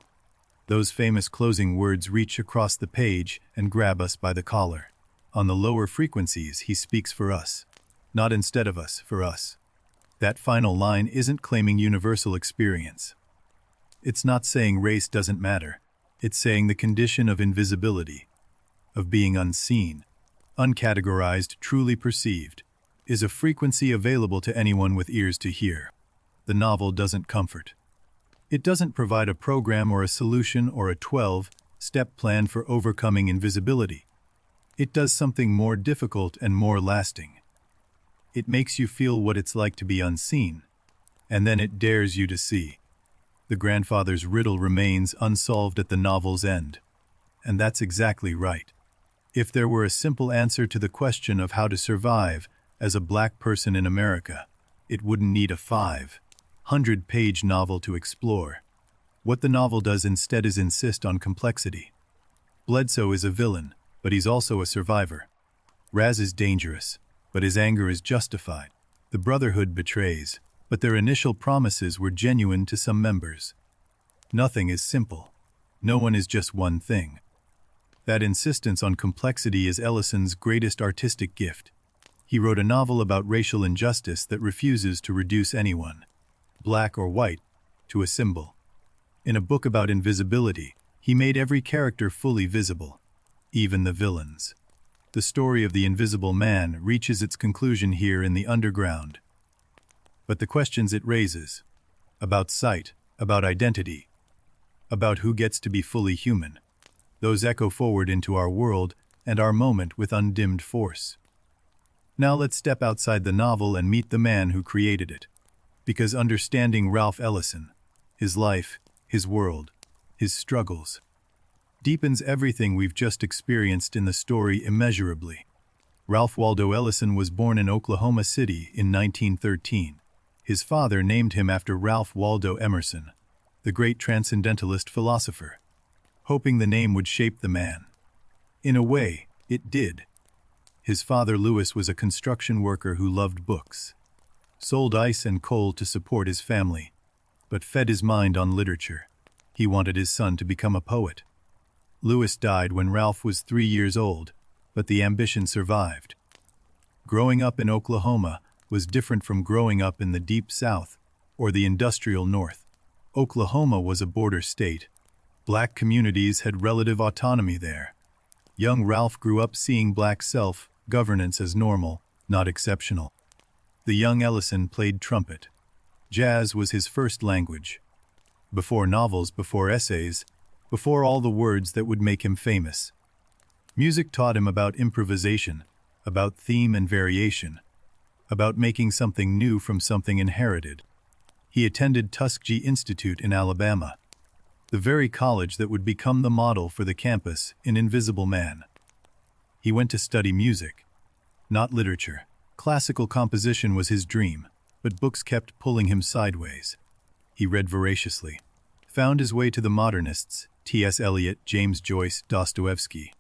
Those famous closing words reach across the page and grab us by the collar. On the lower frequencies, he speaks for us. Not instead of us, for us. That final line isn't claiming universal experience. It's not saying race doesn't matter. It's saying the condition of invisibility, of being unseen, uncategorized, truly perceived, is a frequency available to anyone with ears to hear. The novel doesn't comfort. It doesn't provide a program or a solution or a 12-step plan for overcoming invisibility. It does something more difficult and more lasting. It makes you feel what it's like to be unseen, and then it dares you to see. The grandfather's riddle remains unsolved at the novel's end. And that's exactly right. If there were a simple answer to the question of how to survive as a black person in America, it wouldn't need a 500-page novel to explore. What the novel does instead is insist on complexity. Bledsoe is a villain, but he's also a survivor. Raz is dangerous, but his anger is justified. The Brotherhood betrays, but their initial promises were genuine to some members. Nothing is simple. No one is just one thing. That insistence on complexity is Ellison's greatest artistic gift. He wrote a novel about racial injustice that refuses to reduce anyone, black or white, to a symbol. In a book about invisibility, he made every character fully visible, even the villains. The story of the Invisible Man reaches its conclusion here in the underground. But the questions it raises, about sight, about identity, about who gets to be fully human, those echo forward into our world and our moment with undimmed force. Now let's step outside the novel and meet the man who created it. Because understanding Ralph Ellison, his life, his world, his struggles, deepens everything we've just experienced in the story immeasurably. Ralph Waldo Ellison was born in Oklahoma City in 1913. His father named him after Ralph Waldo Emerson, the great transcendentalist philosopher, hoping the name would shape the man. In a way, it did. His father, Lewis, was a construction worker who loved books, sold ice and coal to support his family, but fed his mind on literature. He wanted his son to become a poet. Lewis died when Ralph was 3 years old, but the ambition survived. Growing up in Oklahoma was different from growing up in the Deep South or the industrial North. Oklahoma was a border state. Black communities had relative autonomy there. Young Ralph grew up seeing black self-governance as normal, not exceptional. The young Ellison played trumpet. Jazz was his first language. Before novels, before essays, before all the words that would make him famous. Music taught him about improvisation, about theme and variation, about making something new from something inherited. He attended Tuskegee Institute in Alabama, the very college that would become the model for the campus in Invisible Man. He went to study music, not literature. Classical composition was his dream, but books kept pulling him sideways. He read voraciously, found his way to the modernists, T.S. Eliot, James Joyce, Dostoevsky.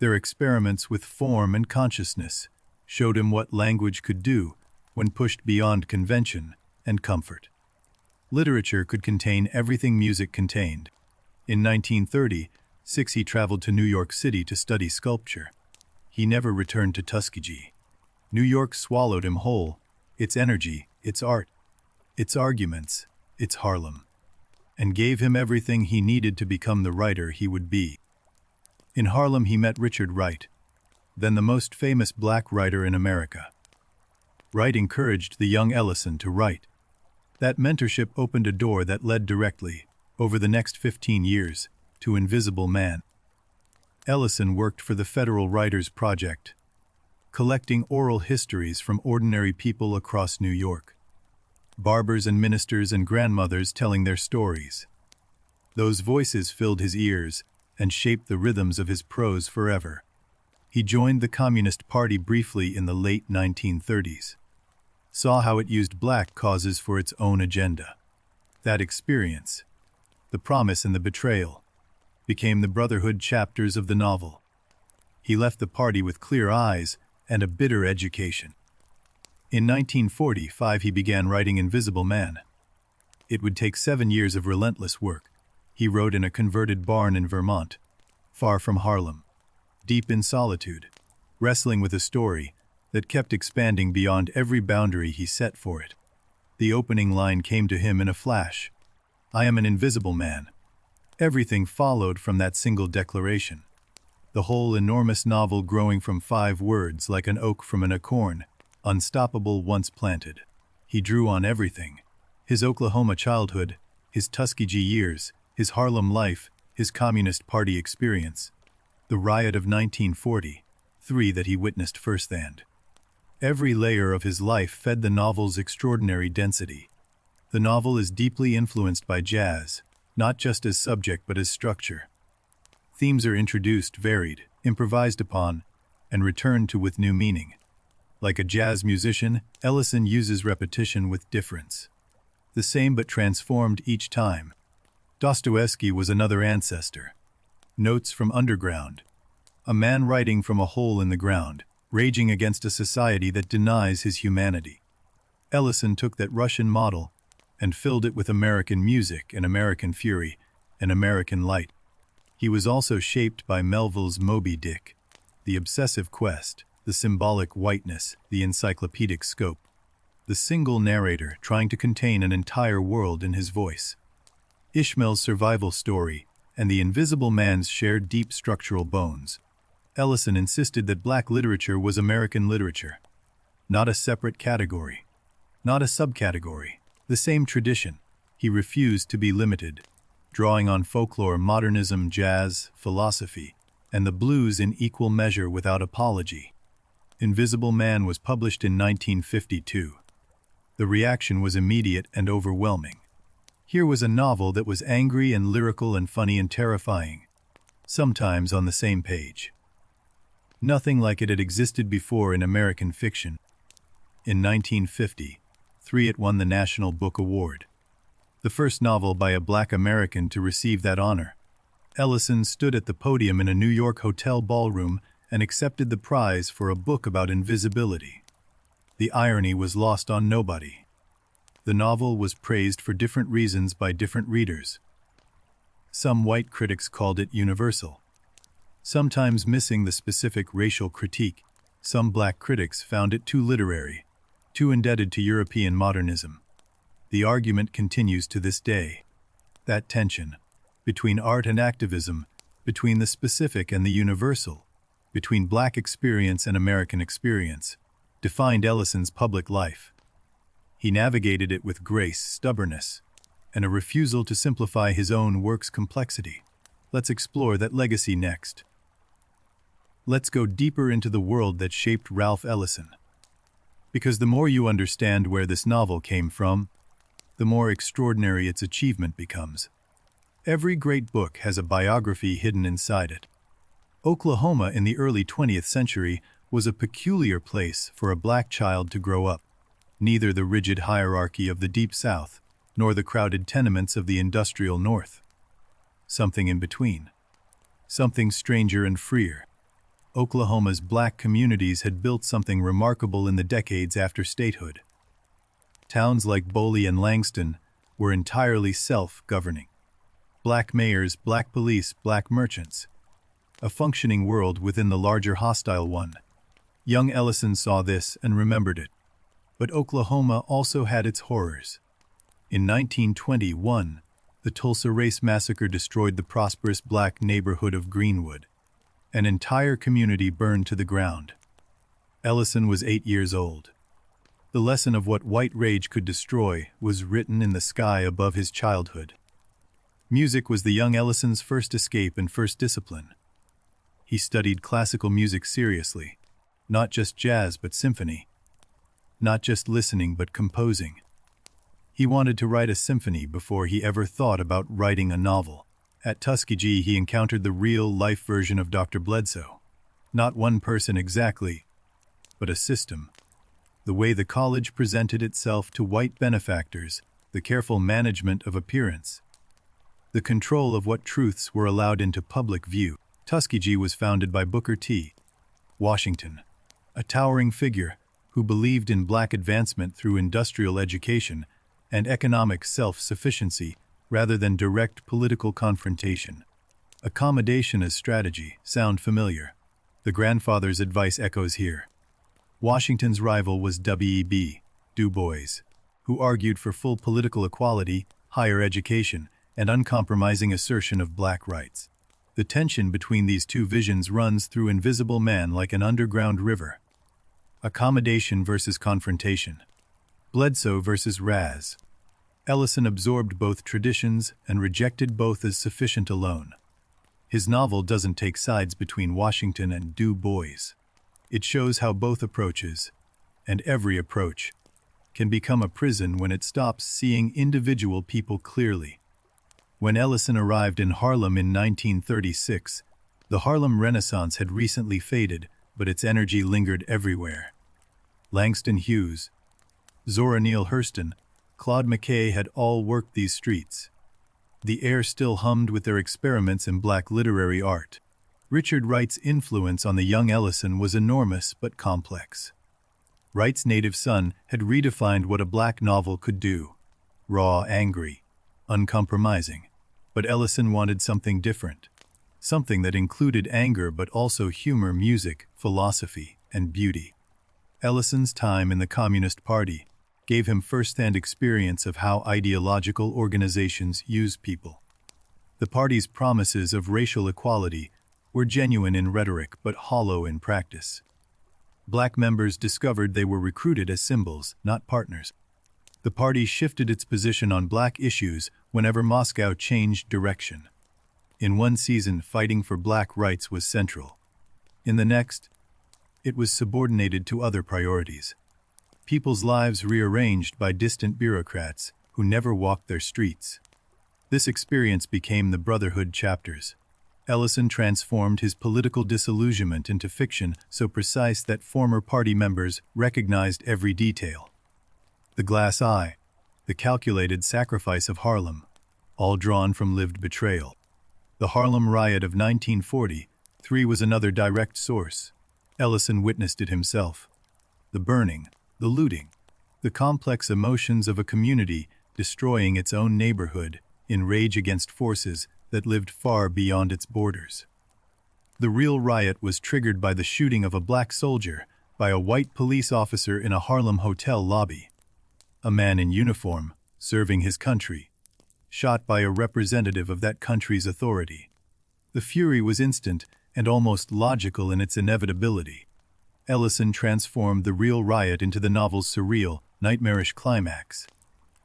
Their experiments with form and consciousness showed him what language could do when pushed beyond convention and comfort. Literature could contain everything music contained. In 1936, he traveled to New York City to study sculpture. He never returned to Tuskegee. New York swallowed him whole, its energy, its art, its arguments, its Harlem, and gave him everything he needed to become the writer he would be. In Harlem he met Richard Wright, then the most famous black writer in America. Wright encouraged the young Ellison to write. That mentorship opened a door that led directly, over the next 15 years, to Invisible Man. Ellison worked for the Federal Writers Project, collecting oral histories from ordinary people across New York. Barbers and ministers and grandmothers telling their stories. Those voices filled his ears and shaped the rhythms of his prose forever. He joined the Communist Party briefly in the late 1930s. Saw how it used black causes for its own agenda. That experience, the promise and the betrayal, became the brotherhood chapters of the novel. He left the party with clear eyes and a bitter education. In 1945 he began writing Invisible Man. It would take 7 years of relentless work. He wrote in a converted barn in Vermont, far from Harlem, deep in solitude, wrestling with a story that kept expanding beyond every boundary he set for it. The opening line came to him in a flash. "I am an invisible man." Everything followed from that single declaration. The whole enormous novel growing from 5 words like an oak from an acorn, unstoppable once planted. He drew on everything. His Oklahoma childhood, his Tuskegee years, his Harlem life, his Communist Party experience, the riot of 1943 that he witnessed firsthand. Every layer of his life fed the novel's extraordinary density. The novel is deeply influenced by jazz, not just as subject but as structure. Themes are introduced, varied, improvised upon, and returned to with new meaning. Like a jazz musician, Ellison uses repetition with difference. The same but transformed each time. Dostoevsky was another ancestor. Notes from Underground. A man writing from a hole in the ground, raging against a society that denies his humanity. Ellison took that Russian model and filled it with American music and American fury and American light. He was also shaped by Melville's Moby Dick, the obsessive quest, the symbolic whiteness, the encyclopedic scope, the single narrator trying to contain an entire world in his voice. Ishmael's survival story and the Invisible Man's shared deep structural bones. Ellison insisted that black literature was American literature, not a separate category, not a subcategory, the same tradition. He refused to be limited, drawing on folklore, modernism, jazz, philosophy, and the blues in equal measure without apology. Invisible Man was published in 1952. The reaction was immediate and overwhelming. Here was a novel that was angry and lyrical and funny and terrifying, sometimes on the same page. Nothing like it had existed before in American fiction. In 1953, it won the National Book Award, the first novel by a black American to receive that honor. Ellison stood at the podium in a New York hotel ballroom and accepted the prize for a book about invisibility. The irony was lost on nobody. The novel was praised for different reasons by different readers. Some white critics called it universal, sometimes missing the specific racial critique. Some black critics found it too literary, too indebted to European modernism. The argument continues to this day. That tension between art and activism, between the specific and the universal, between black experience and American experience, defined Ellison's public life. He navigated it with grace, stubbornness, and a refusal to simplify his own work's complexity. Let's explore that legacy next. Let's go deeper into the world that shaped Ralph Ellison. Because the more you understand where this novel came from, the more extraordinary its achievement becomes. Every great book has a biography hidden inside it. Oklahoma in the early 20th century was a peculiar place for a black child to grow up. Neither the rigid hierarchy of the Deep South, nor the crowded tenements of the industrial North. Something in between. Something stranger and freer. Oklahoma's black communities had built something remarkable in the decades after statehood. Towns like Boley and Langston were entirely self-governing. Black mayors, black police, black merchants. A functioning world within the larger hostile one. Young Ellison saw this and remembered it. But Oklahoma also had its horrors. In 1921, the Tulsa Race Massacre destroyed the prosperous black neighborhood of Greenwood. An entire community burned to the ground. Ellison was 8 years old. The lesson of what white rage could destroy was written in the sky above his childhood. Music was the young Ellison's first escape and first discipline. He studied classical music seriously, not just jazz but symphony. Not just listening but composing. He wanted to write a symphony before he ever thought about writing a novel. At Tuskegee, he encountered the real-life version of Dr. Bledsoe. Not one person exactly, but a system. The way the college presented itself to white benefactors, the careful management of appearance, the control of what truths were allowed into public view. Tuskegee was founded by Booker T. Washington, a towering figure who believed in black advancement through industrial education and economic self-sufficiency rather than direct political confrontation. Accommodation as strategy sound familiar. The grandfather's advice echoes here. Washington's rival was W.E.B. Du Bois, who argued for full political equality, higher education, and uncompromising assertion of black rights. The tension between these two visions runs through Invisible Man like an underground river. Accommodation versus confrontation. Bledsoe versus Raz. Ellison absorbed both traditions and rejected both as sufficient alone. His novel doesn't take sides between Washington and Du Bois. It shows how both approaches, and every approach, can become a prison when it stops seeing individual people clearly. When Ellison arrived in Harlem in 1936, the Harlem Renaissance had recently faded, but its energy lingered everywhere. Langston Hughes, Zora Neale Hurston, Claude McKay had all worked these streets. The air still hummed with their experiments in black literary art. Richard Wright's influence on the young Ellison was enormous but complex. Wright's native son had redefined what a black novel could do. Raw, angry, uncompromising. But Ellison wanted something different. Something that included anger but also humor, music, philosophy, and beauty. Ellison's time in the Communist Party gave him first-hand experience of how ideological organizations use people. The party's promises of racial equality were genuine in rhetoric but hollow in practice. Black members discovered they were recruited as symbols, not partners. The party shifted its position on black issues whenever Moscow changed direction. In one season, fighting for black rights was central. In the next, it was subordinated to other priorities. People's lives rearranged by distant bureaucrats who never walked their streets. This experience became the Brotherhood chapters. Ellison transformed his political disillusionment into fiction so precise that former party members recognized every detail. The Glass Eye, the calculated sacrifice of Harlem, all drawn from lived betrayal. The Harlem Riot of 1943 was another direct source. Ellison witnessed it himself. The burning, the looting, the complex emotions of a community destroying its own neighborhood in rage against forces that lived far beyond its borders. The real riot was triggered by the shooting of a black soldier by a white police officer in a Harlem hotel lobby. A man in uniform, serving his country, shot by a representative of that country's authority. The fury was instant, and almost logical in its inevitability. Ellison transformed the real riot into the novel's surreal, nightmarish climax.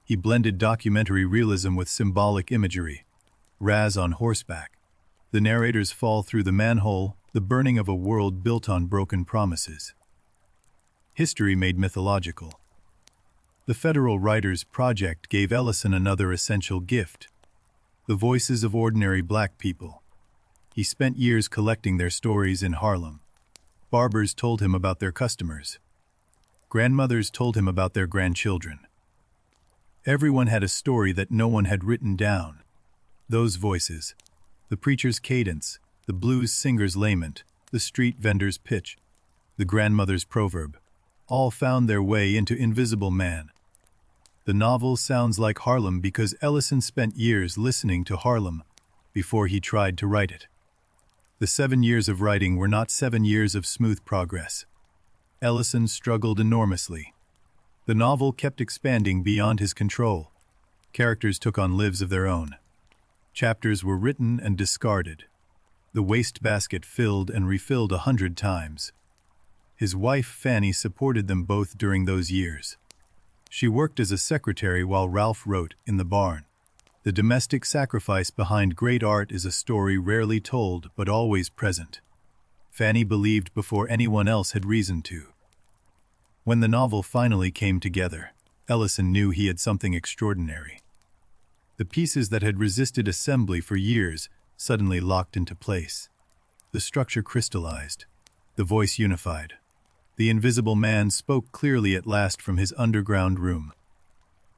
He blended documentary realism with symbolic imagery. Raz on horseback. The narrator's fall through the manhole, the burning of a world built on broken promises. History made mythological. The Federal Writers Project gave Ellison another essential gift: the voices of ordinary black people. He spent years collecting their stories in Harlem. Barbers told him about their customers. Grandmothers told him about their grandchildren. Everyone had a story that no one had written down. Those voices, the preacher's cadence, the blues singer's lament, the street vendor's pitch, the grandmother's proverb, all found their way into Invisible Man. The novel sounds like Harlem because Ellison spent years listening to Harlem before he tried to write it. The 7 years of writing were not 7 years of smooth progress. Ellison struggled enormously. The novel kept expanding beyond his control. Characters took on lives of their own. Chapters were written and discarded. The wastebasket filled and refilled 100 times. His wife Fanny supported them both during those years. She worked as a secretary while Ralph wrote in the barn. The domestic sacrifice behind great art is a story rarely told but always present. Fanny believed before anyone else had reason to. When the novel finally came together, Ellison knew he had something extraordinary. The pieces that had resisted assembly for years suddenly locked into place. The structure crystallized. The voice unified. The Invisible Man spoke clearly at last from his underground room.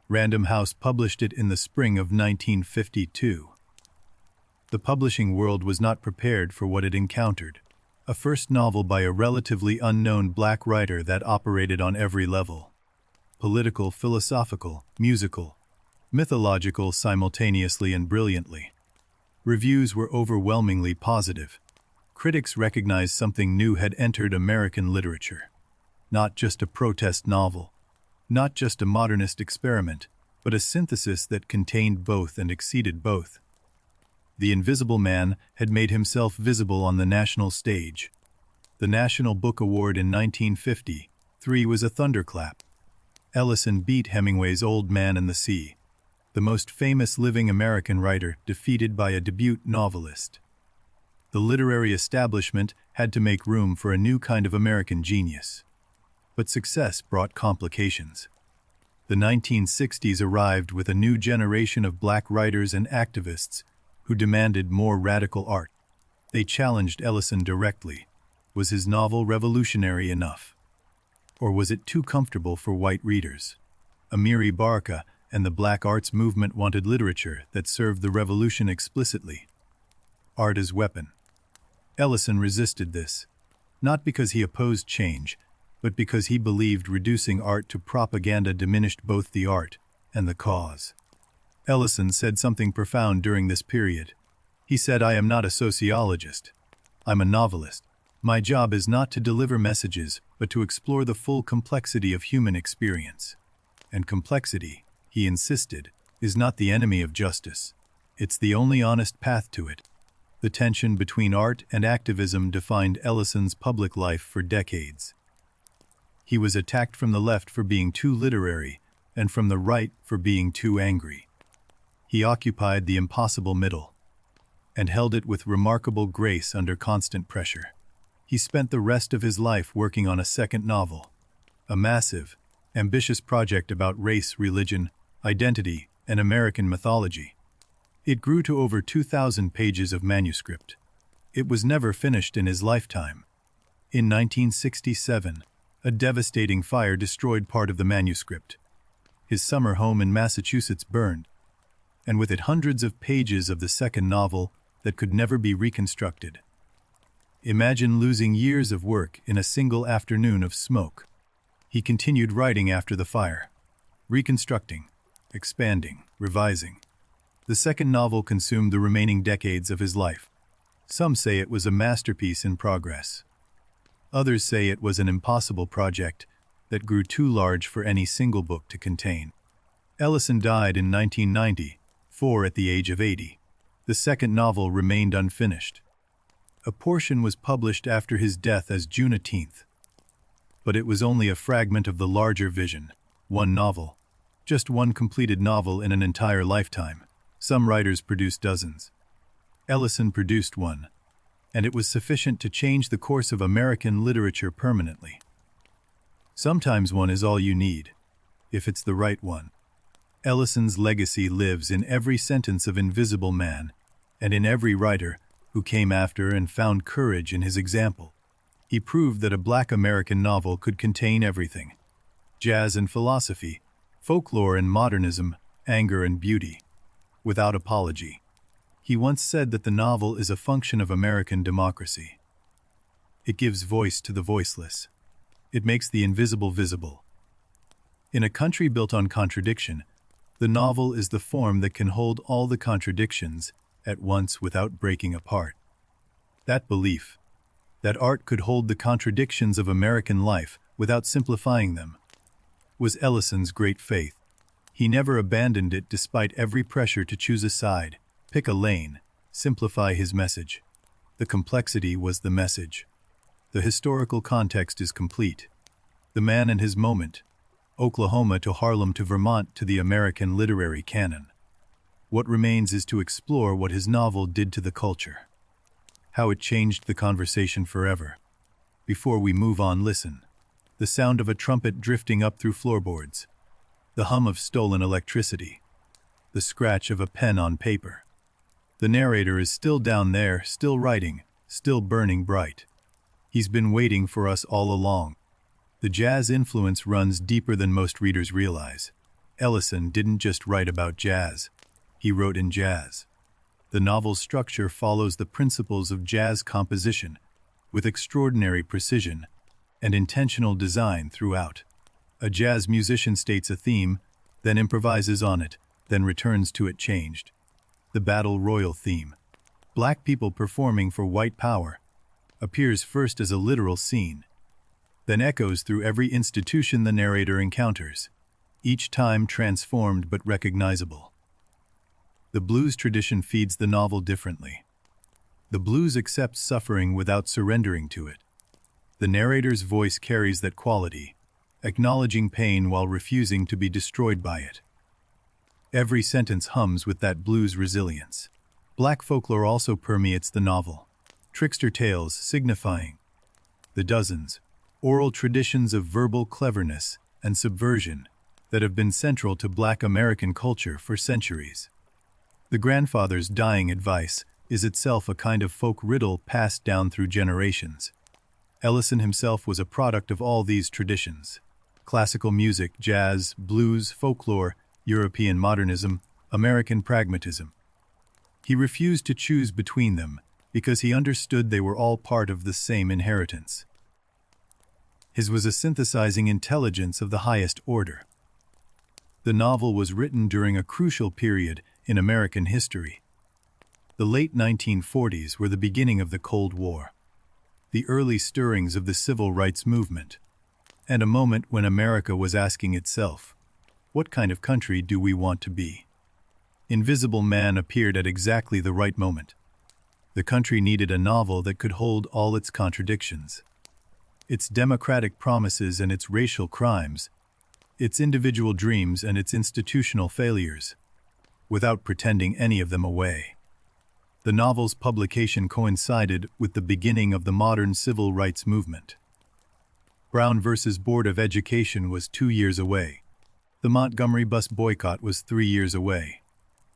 Random House published it in the spring of 1952. The publishing world was not prepared for what it encountered: a first novel by a relatively unknown black writer that operated on every level: political, philosophical, musical, mythological, simultaneously and brilliantly. Reviews were overwhelmingly positive. Critics recognized something new had entered American literature. Not just a protest novel, not just a modernist experiment, but a synthesis that contained both and exceeded both. The Invisible Man had made himself visible on the national stage. The National Book Award in 1953 was a thunderclap. Ellison beat Hemingway's Old Man and the Sea, the most famous living American writer defeated by a debut novelist. The literary establishment had to make room for a new kind of American genius. But success brought complications. The 1960s arrived with a new generation of black writers and activists who demanded more radical art. They challenged Ellison directly. Was his novel revolutionary enough? Or was it too comfortable for white readers? Amiri Baraka and the black arts movement wanted literature that served the revolution explicitly. Art as weapon. Ellison resisted this, not because he opposed change, but because he believed reducing art to propaganda diminished both the art and the cause. Ellison said something profound during this period. He said, "I am not a sociologist. I'm a novelist. My job is not to deliver messages, but to explore the full complexity of human experience. And complexity," he insisted, "is not the enemy of justice. It's the only honest path to it." The tension between art and activism defined Ellison's public life for decades. He was attacked from the left for being too literary, and from the right for being too angry. He occupied the impossible middle, and held it with remarkable grace under constant pressure. He spent the rest of his life working on a second novel, a massive, ambitious project about race, religion, identity, and American mythology. It grew to over 2,000 pages of manuscript. It was never finished in his lifetime. In 1967, a devastating fire destroyed part of the manuscript. His summer home in Massachusetts burned, and with it hundreds of pages of the second novel that could never be reconstructed. Imagine losing years of work in a single afternoon of smoke. He continued writing after the fire, reconstructing, expanding, revising. The second novel consumed the remaining decades of his life. Some say it was a masterpiece in progress. Others say it was an impossible project that grew too large for any single book to contain. Ellison died in 1994 at the age of 80. The second novel remained unfinished. A portion was published after his death as June 18th. But it was only a fragment of the larger vision, one novel. Just one completed novel in an entire lifetime. Some writers produced dozens. Ellison produced one, and it was sufficient to change the course of American literature permanently. Sometimes one is all you need, if it's the right one. Ellison's legacy lives in every sentence of Invisible Man, and in every writer who came after and found courage in his example. He proved that a Black American novel could contain everything: jazz and philosophy, folklore and modernism, anger and beauty, without apology. He once said that the novel is a function of American democracy. It gives voice to the voiceless. It makes the invisible visible. In a country built on contradiction, the novel is the form that can hold all the contradictions at once without breaking apart. That belief, that art could hold the contradictions of American life without simplifying them, was Ellison's great faith. He never abandoned it despite every pressure to choose a side, pick a lane, simplify his message. The complexity was the message. The historical context is complete. The man and his moment, Oklahoma to Harlem to Vermont to the American literary canon. What remains is to explore what his novel did to the culture. How it changed the conversation forever. Before we move on, listen. The sound of a trumpet drifting up through floorboards. The hum of stolen electricity. The scratch of a pen on paper. The narrator is still down there, still writing, still burning bright. He's been waiting for us all along. The jazz influence runs deeper than most readers realize. Ellison didn't just write about jazz. He wrote in jazz. The novel's structure follows the principles of jazz composition, with extraordinary precision and intentional design throughout. A jazz musician states a theme, then improvises on it, then returns to it changed. The Battle Royal theme, Black people performing for white power, appears first as a literal scene, then echoes through every institution the narrator encounters, each time transformed but recognizable. The blues tradition feeds the novel differently. The blues accepts suffering without surrendering to it. The narrator's voice carries that quality, acknowledging pain while refusing to be destroyed by it. Every sentence hums with that blues resilience. Black folklore also permeates the novel. Trickster tales signifying the dozens, oral traditions of verbal cleverness and subversion that have been central to Black American culture for centuries. The grandfather's dying advice is itself a kind of folk riddle passed down through generations. Ellison himself was a product of all these traditions. Classical music, jazz, blues, folklore, European modernism, American pragmatism. He refused to choose between them because he understood they were all part of the same inheritance. His was a synthesizing intelligence of the highest order. The novel was written during a crucial period in American history. The late 1940s were the beginning of the Cold War, the early stirrings of the civil rights movement, and a moment when America was asking itself, what kind of country do we want to be? Invisible Man appeared at exactly the right moment. The country needed a novel that could hold all its contradictions, its democratic promises and its racial crimes, its individual dreams and its institutional failures, without pretending any of them away. The novel's publication coincided with the beginning of the modern civil rights movement. Brown versus Board of Education was 2 years away. The Montgomery bus boycott was 3 years away.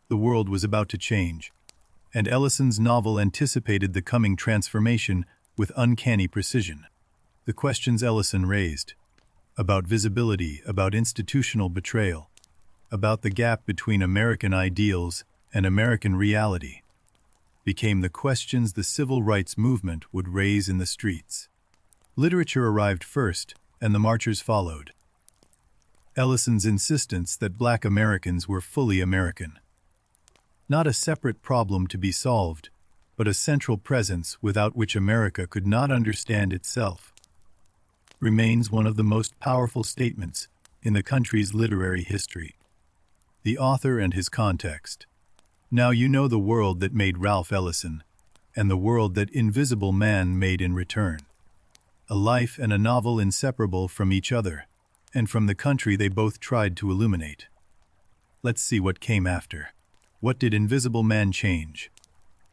The world was about to change, and Ellison's novel anticipated the coming transformation with uncanny precision. The questions Ellison raised, about visibility, about institutional betrayal, about the gap between American ideals and American reality, became the questions the civil rights movement would raise in the streets. Literature arrived first, and the marchers followed. Ellison's insistence that Black Americans were fully American, not a separate problem to be solved, but a central presence without which America could not understand itself, remains one of the most powerful statements in the country's literary history. The author and his context. Now you know the world that made Ralph Ellison, and the world that Invisible Man made in return. A life and a novel inseparable from each other, and from the country they both tried to illuminate. Let's see what came after. What did Invisible Man change?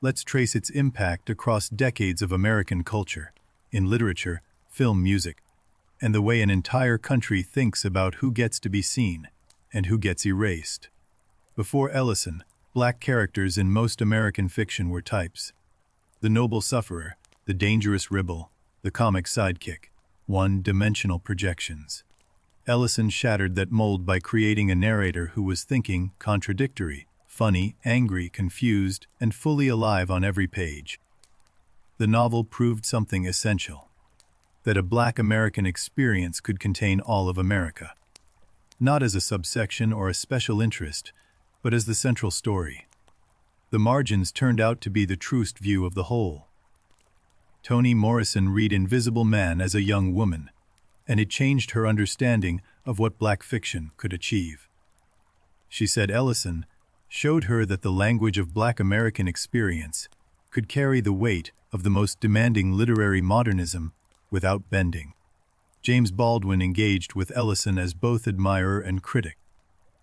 Let's trace its impact across decades of American culture, in literature, film, music, and the way an entire country thinks about who gets to be seen and who gets erased. Before Ellison, black characters in most American fiction were types. The noble sufferer, the dangerous rebel, the comic sidekick, one-dimensional projections. Ellison shattered that mold by creating a narrator who was thinking, contradictory, funny, angry, confused, and fully alive on every page. The novel proved something essential: that a black American experience could contain all of America. Not as a subsection or a special interest, but as the central story. The margins turned out to be the truest view of the whole. Toni Morrison read Invisible Man as a young woman, and it changed her understanding of what black fiction could achieve. She said Ellison showed her that the language of black American experience could carry the weight of the most demanding literary modernism without bending. James Baldwin engaged with Ellison as both admirer and critic.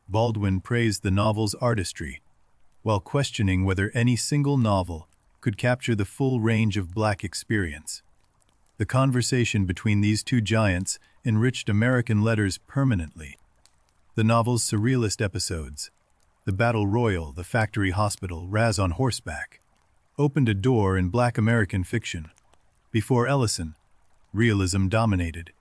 Baldwin praised the novel's artistry, while questioning whether any single novel could capture the full range of black experience. The conversation between these two giants enriched American letters permanently. The novel's surrealist episodes, the battle royal, the factory hospital, Raz on horseback, opened a door in black American fiction. Before Ellison, realism dominated.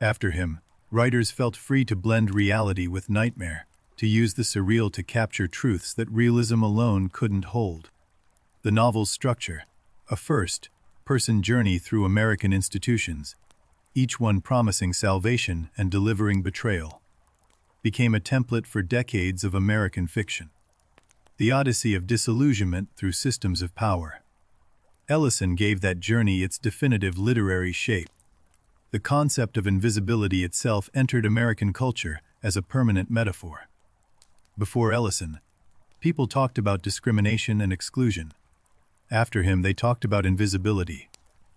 After him, writers felt free to blend reality with nightmare, to use the surreal to capture truths that realism alone couldn't hold. The novel's structure, a first-person journey through American institutions, each one promising salvation and delivering betrayal, became a template for decades of American fiction. The odyssey of disillusionment through systems of power. Ellison gave that journey its definitive literary shape. The concept of invisibility itself entered American culture as a permanent metaphor. Before Ellison, people talked about discrimination and exclusion. After him, they talked about invisibility,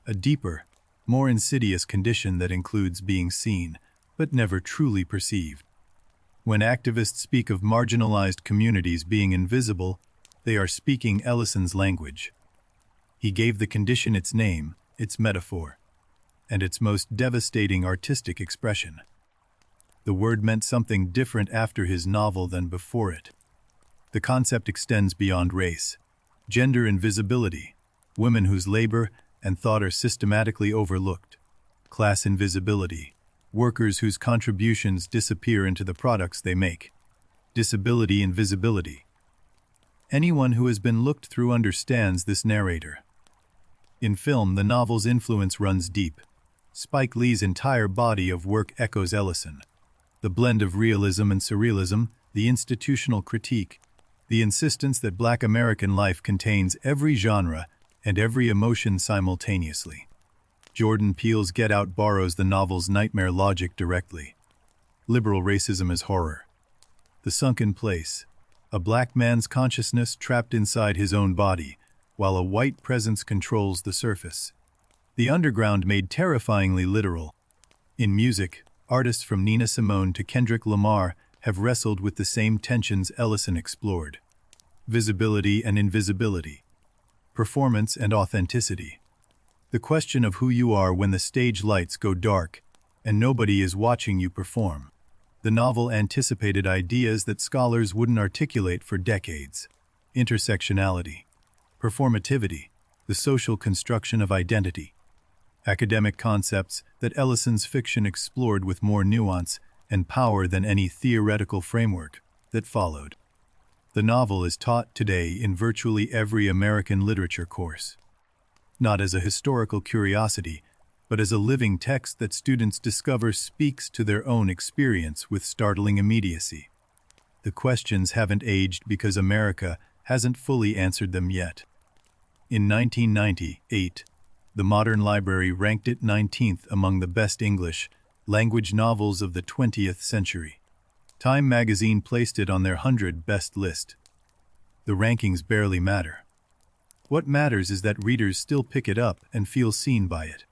a deeper, more insidious condition that includes being seen, but never truly perceived. When activists speak of marginalized communities being invisible, they are speaking Ellison's language. He gave the condition its name, its metaphor, and its most devastating artistic expression. The word meant something different after his novel than before it. The concept extends beyond race, gender invisibility, women whose labor and thought are systematically overlooked, class invisibility, workers whose contributions disappear into the products they make, disability invisibility. Anyone who has been looked through understands this narrator. In film, the novel's influence runs deep. Spike Lee's entire body of work echoes Ellison. The blend of realism and surrealism, the institutional critique, the insistence that black American life contains every genre and every emotion simultaneously. Jordan Peele's Get Out borrows the novel's nightmare logic directly. Liberal racism is horror. The sunken place, a black man's consciousness trapped inside his own body, while a white presence controls the surface. The underground made terrifyingly literal. In music, artists from Nina Simone to Kendrick Lamar have wrestled with the same tensions Ellison explored: visibility and invisibility, performance and authenticity. The question of who you are when the stage lights go dark and nobody is watching you perform. The novel anticipated ideas that scholars wouldn't articulate for decades: intersectionality, performativity, the social construction of identity. Academic concepts that Ellison's fiction explored with more nuance and power than any theoretical framework that followed. The novel is taught today in virtually every American literature course, not as a historical curiosity, but as a living text that students discover speaks to their own experience with startling immediacy. The questions haven't aged because America hasn't fully answered them yet. In 1998, the Modern Library ranked it 19th among the best English language novels of the 20th century. Time magazine placed it on their 100 best list. The rankings barely matter. What matters is that readers still pick it up and feel seen by it.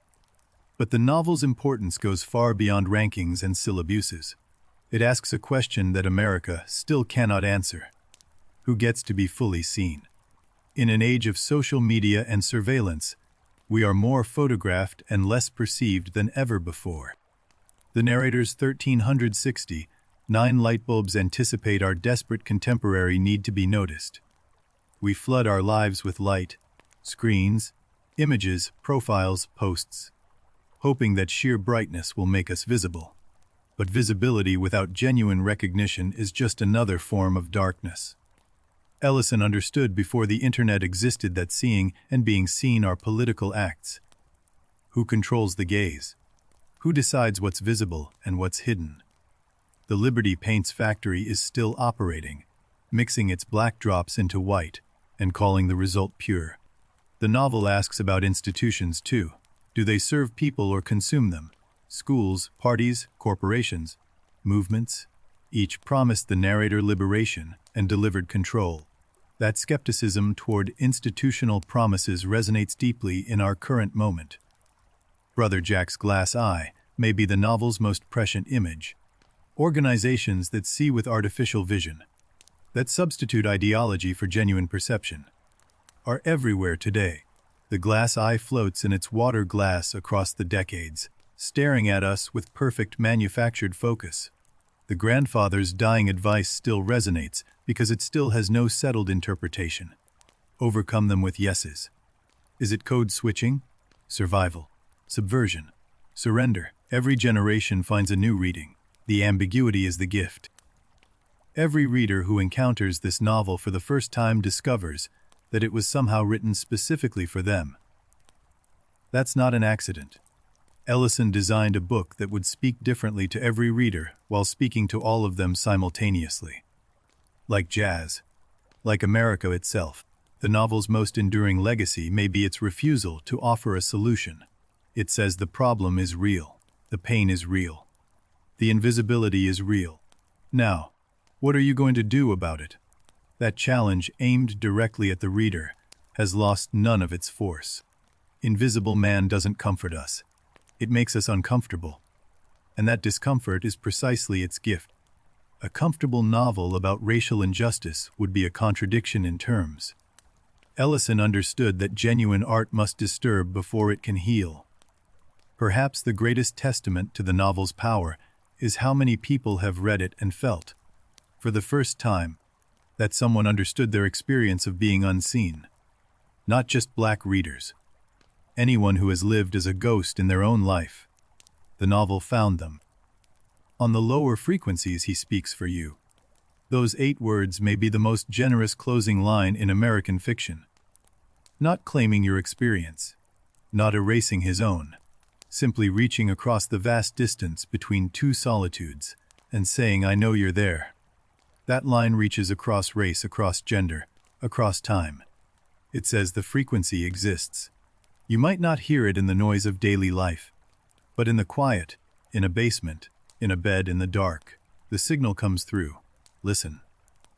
But the novel's importance goes far beyond rankings and syllabuses. It asks a question that America still cannot answer. Who gets to be fully seen? In an age of social media and surveillance, we are more photographed and less perceived than ever before. The narrator's 1360, 9 light bulbs anticipate our desperate contemporary need to be noticed. We flood our lives with light, screens, images, profiles, posts, hoping that sheer brightness will make us visible. But visibility without genuine recognition is just another form of darkness. Ellison understood before the internet existed that seeing and being seen are political acts. Who controls the gaze? Who decides what's visible and what's hidden? The Liberty Paints factory is still operating, mixing its black drops into white and calling the result pure. The novel asks about institutions too. Do they serve people or consume them? Schools, parties, corporations, movements? Each promised the narrator liberation and delivered control. That skepticism toward institutional promises resonates deeply in our current moment. Brother Jack's glass eye may be the novel's most prescient image. Organizations that see with artificial vision, that substitute ideology for genuine perception, are everywhere today. The glass eye floats in its water glass across the decades, staring at us with perfect manufactured focus. The grandfather's dying advice still resonates because it still has no settled interpretation. Overcome them with yeses. Is it code switching? Survival. Subversion. Surrender. Every generation finds a new reading. The ambiguity is the gift. Every reader who encounters this novel for the first time discovers that it was somehow written specifically for them. That's not an accident. Ellison designed a book that would speak differently to every reader while speaking to all of them simultaneously. Like jazz, like America itself, the novel's most enduring legacy may be its refusal to offer a solution. It says the problem is real, the pain is real, the invisibility is real. Now, what are you going to do about it? That challenge, aimed directly at the reader, has lost none of its force. Invisible Man doesn't comfort us. It makes us uncomfortable. And that discomfort is precisely its gift. A comfortable novel about racial injustice would be a contradiction in terms. Ellison understood that genuine art must disturb before it can heal. Perhaps the greatest testament to the novel's power is how many people have read it and felt, for the first time, that someone understood their experience of being unseen. Not just black readers. Anyone who has lived as a ghost in their own life. The novel found them. On the lower frequencies he speaks for you. Those 8 words may be the most generous closing line in American fiction. Not claiming your experience, not erasing his own, simply reaching across the vast distance between 2 solitudes and saying, I know you're there. That line reaches across race, across gender, across time. It says the frequency exists. You might not hear it in the noise of daily life, but in the quiet, in a basement, in a bed in the dark, the signal comes through. Listen.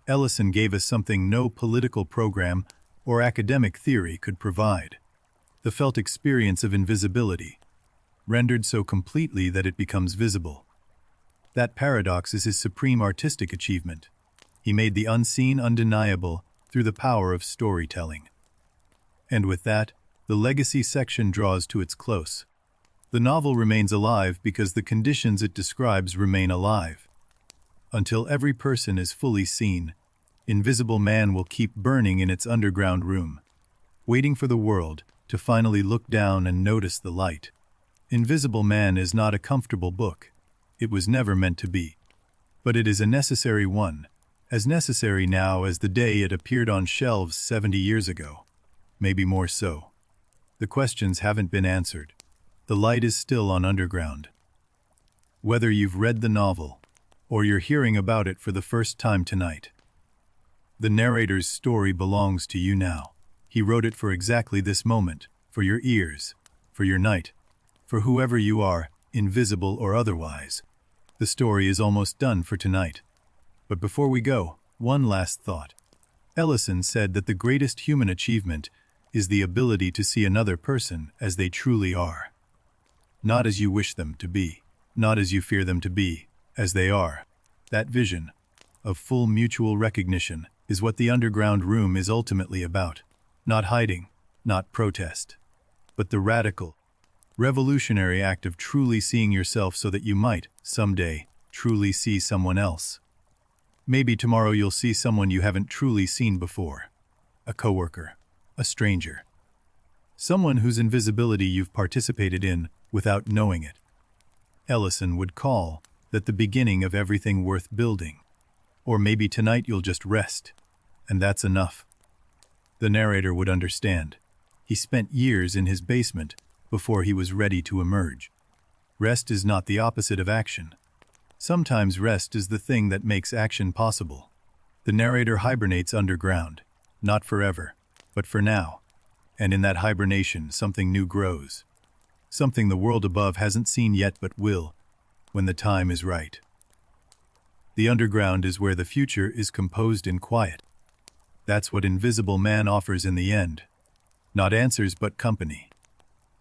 Ellison gave us something no political program or academic theory could provide. The felt experience of invisibility, rendered so completely that it becomes visible. That paradox is his supreme artistic achievement. He made the unseen undeniable through the power of storytelling. And with that, the legacy section draws to its close. The novel remains alive because the conditions it describes remain alive. Until every person is fully seen, Invisible Man will keep burning in its underground room, waiting for the world to finally look down and notice the light. Invisible Man is not a comfortable book. It was never meant to be. But it is a necessary one, as necessary now as the day it appeared on shelves 70 years ago, maybe more so. The questions haven't been answered. The light is still on underground. Whether you've read the novel, or you're hearing about it for the first time tonight, the narrator's story belongs to you now. He wrote it for exactly this moment, for your ears, for your night, for whoever you are, invisible or otherwise. The story is almost done for tonight. But before we go, one last thought. Ellison said that the greatest human achievement is the ability to see another person as they truly are. Not as you wish them to be, not as you fear them to be, as they are. That vision of full mutual recognition is what the underground room is ultimately about. Not hiding, not protest, but the radical, revolutionary act of truly seeing yourself so that you might, someday, truly see someone else. Maybe tomorrow you'll see someone you haven't truly seen before. A coworker, a stranger. Someone whose invisibility you've participated in without knowing it. Ellison would call that the beginning of everything worth building. Or maybe tonight you'll just rest, and that's enough. The narrator would understand. He spent years in his basement before he was ready to emerge. Rest is not the opposite of action. Sometimes rest is the thing that makes action possible. The narrator hibernates underground, not forever, but for now. And in that hibernation, something new grows. Something the world above hasn't seen yet but will, when the time is right. The underground is where the future is composed in quiet. That's what Invisible Man offers in the end. Not answers but company.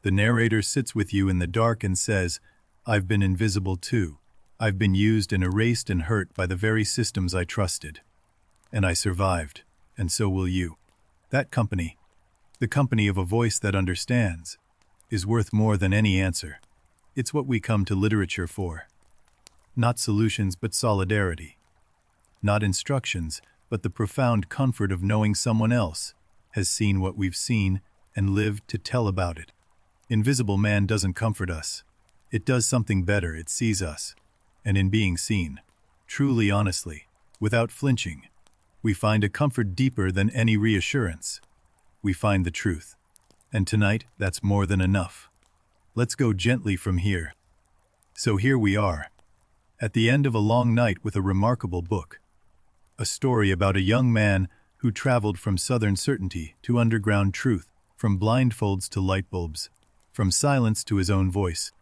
The narrator sits with you in the dark and says, "I've been invisible too. I've been used and erased and hurt by the very systems I trusted. And I survived, and so will you." That company, the company of a voice that understands, is worth more than any answer. It's what we come to literature for. Not solutions but solidarity. Not instructions, but the profound comfort of knowing someone else has seen what we've seen and lived to tell about it. Invisible Man doesn't comfort us. It does something better. It sees us. And in being seen, truly honestly, without flinching, we find a comfort deeper than any reassurance. We find the truth. And tonight, that's more than enough. Let's go gently from here. So here we are, at the end of a long night with a remarkable book. A story about a young man who traveled from southern certainty to underground truth, from blindfolds to light bulbs, from silence to his own voice.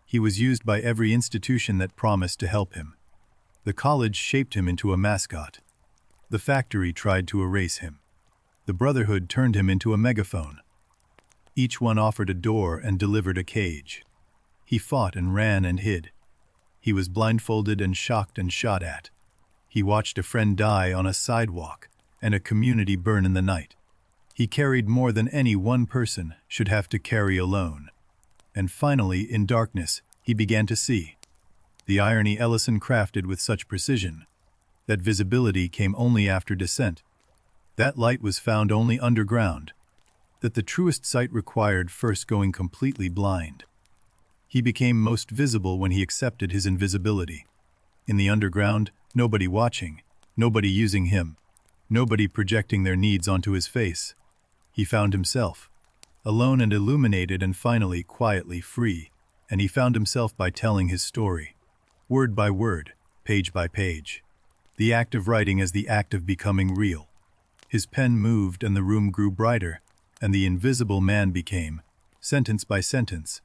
He was used by every institution that promised to help him. The college shaped him into a mascot. The factory tried to erase him. The brotherhood turned him into a megaphone. Each one offered a door and delivered a cage. He fought and ran and hid. He was blindfolded and shocked and shot at. He watched a friend die on a sidewalk and a community burn in the night. He carried more than any one person should have to carry alone. And finally, in darkness, he began to see. The irony Ellison crafted with such precision. That visibility came only after descent. That light was found only underground. That the truest sight required first going completely blind. He became most visible when he accepted his invisibility. In the underground, nobody watching, nobody using him, nobody projecting their needs onto his face. He found himself, alone and illuminated and finally quietly free, and he found himself by telling his story, word by word, page by page. The act of writing as the act of becoming real. His pen moved and the room grew brighter, and the invisible man became, sentence by sentence,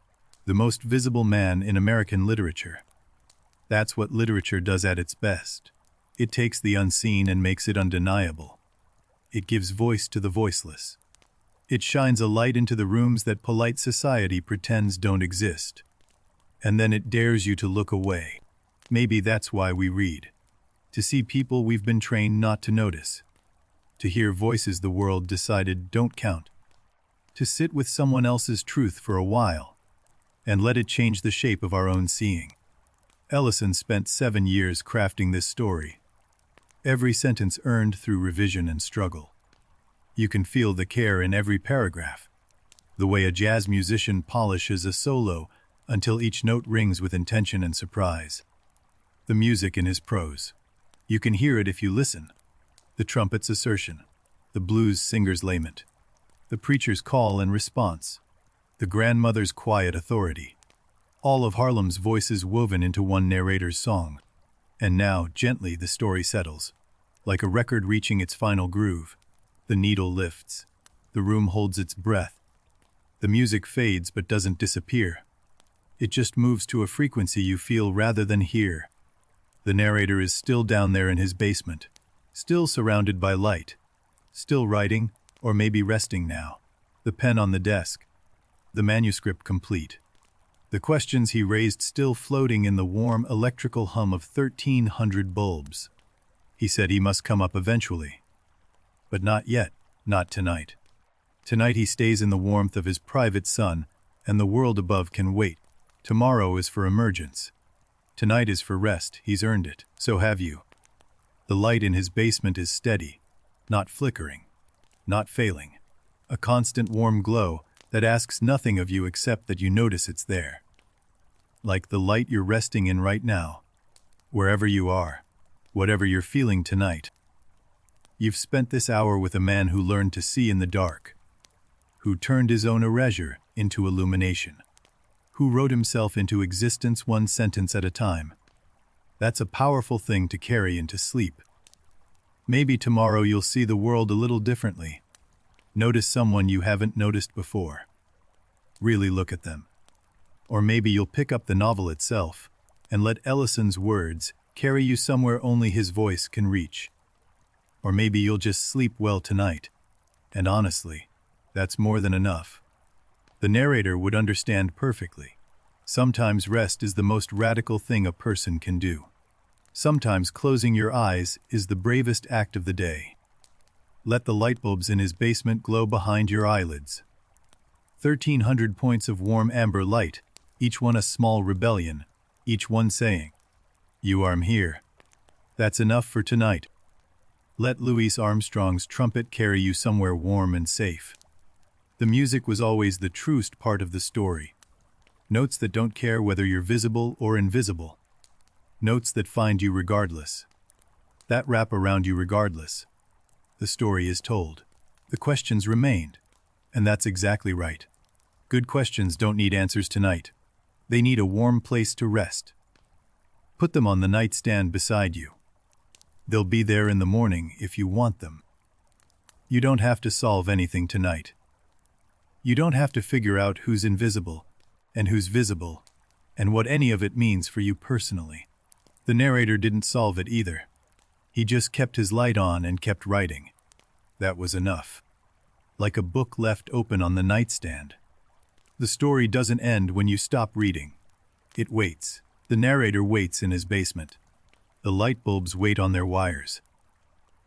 the most visible man in American literature. That's what literature does at its best. It takes the unseen and makes it undeniable. It gives voice to the voiceless. It shines a light into the rooms that polite society pretends don't exist. And then it dares you to look away. Maybe that's why we read. To see people we've been trained not to notice. To hear voices the world decided don't count. To sit with someone else's truth for a while, and let it change the shape of our own seeing. Ellison spent 7 years crafting this story. Every sentence earned through revision and struggle. You can feel the care in every paragraph. The way a jazz musician polishes a solo until each note rings with intention and surprise. The music in his prose. You can hear it if you listen. The trumpet's assertion. The blues singer's lament. The preacher's call and response. The grandmother's quiet authority. All of Harlem's voices woven into one narrator's song. And now, gently, the story settles. Like a record reaching its final groove. The needle lifts. The room holds its breath. The music fades but doesn't disappear. It just moves to a frequency you feel rather than hear. The narrator is still down there in his basement. Still surrounded by light. Still writing, or maybe resting now. the pen on the desk, the manuscript complete. The questions he raised still floating in the warm electrical hum of 1,300 bulbs. He said he must come up eventually. But not yet, not tonight. Tonight he stays in the warmth of his private sun, and the world above can wait. Tomorrow is for emergence. Tonight is for rest, he's earned it, so have you. The light in his basement is steady, not flickering, not failing. A constant warm glow that asks nothing of you except that you notice it's there. Like the light you're resting in right now, wherever you are, whatever you're feeling tonight. You've spent this hour with a man who learned to see in the dark, who turned his own erasure into illumination, who wrote himself into existence one sentence at a time. That's a powerful thing to carry into sleep. Maybe tomorrow you'll see the world a little differently. Notice someone you haven't noticed before. Really look at them. Or maybe you'll pick up the novel itself and let Ellison's words carry you somewhere only his voice can reach. Or maybe you'll just sleep well tonight. And honestly, that's more than enough. The narrator would understand perfectly. Sometimes rest is the most radical thing a person can do. Sometimes closing your eyes is the bravest act of the day. Let the light bulbs in his basement glow behind your eyelids. 1,300 points of warm amber light, each one a small rebellion, each one saying, I'm here. That's enough for tonight. Let Louis Armstrong's trumpet carry you somewhere warm and safe. The music was always the truest part of the story. Notes that don't care whether you're visible or invisible. Notes that find you regardless. That wrap around you regardless. The story is told. The questions remained. And that's exactly right. Good questions don't need answers tonight. They need a warm place to rest. Put them on the nightstand beside you. They'll be there in the morning if you want them. You don't have to solve anything tonight. You don't have to figure out who's invisible and who's visible and what any of it means for you personally. The narrator didn't solve it either. He just kept his light on and kept writing. That was enough. Like a book left open on the nightstand. The story doesn't end when you stop reading. It waits. The narrator waits in his basement. The light bulbs wait on their wires.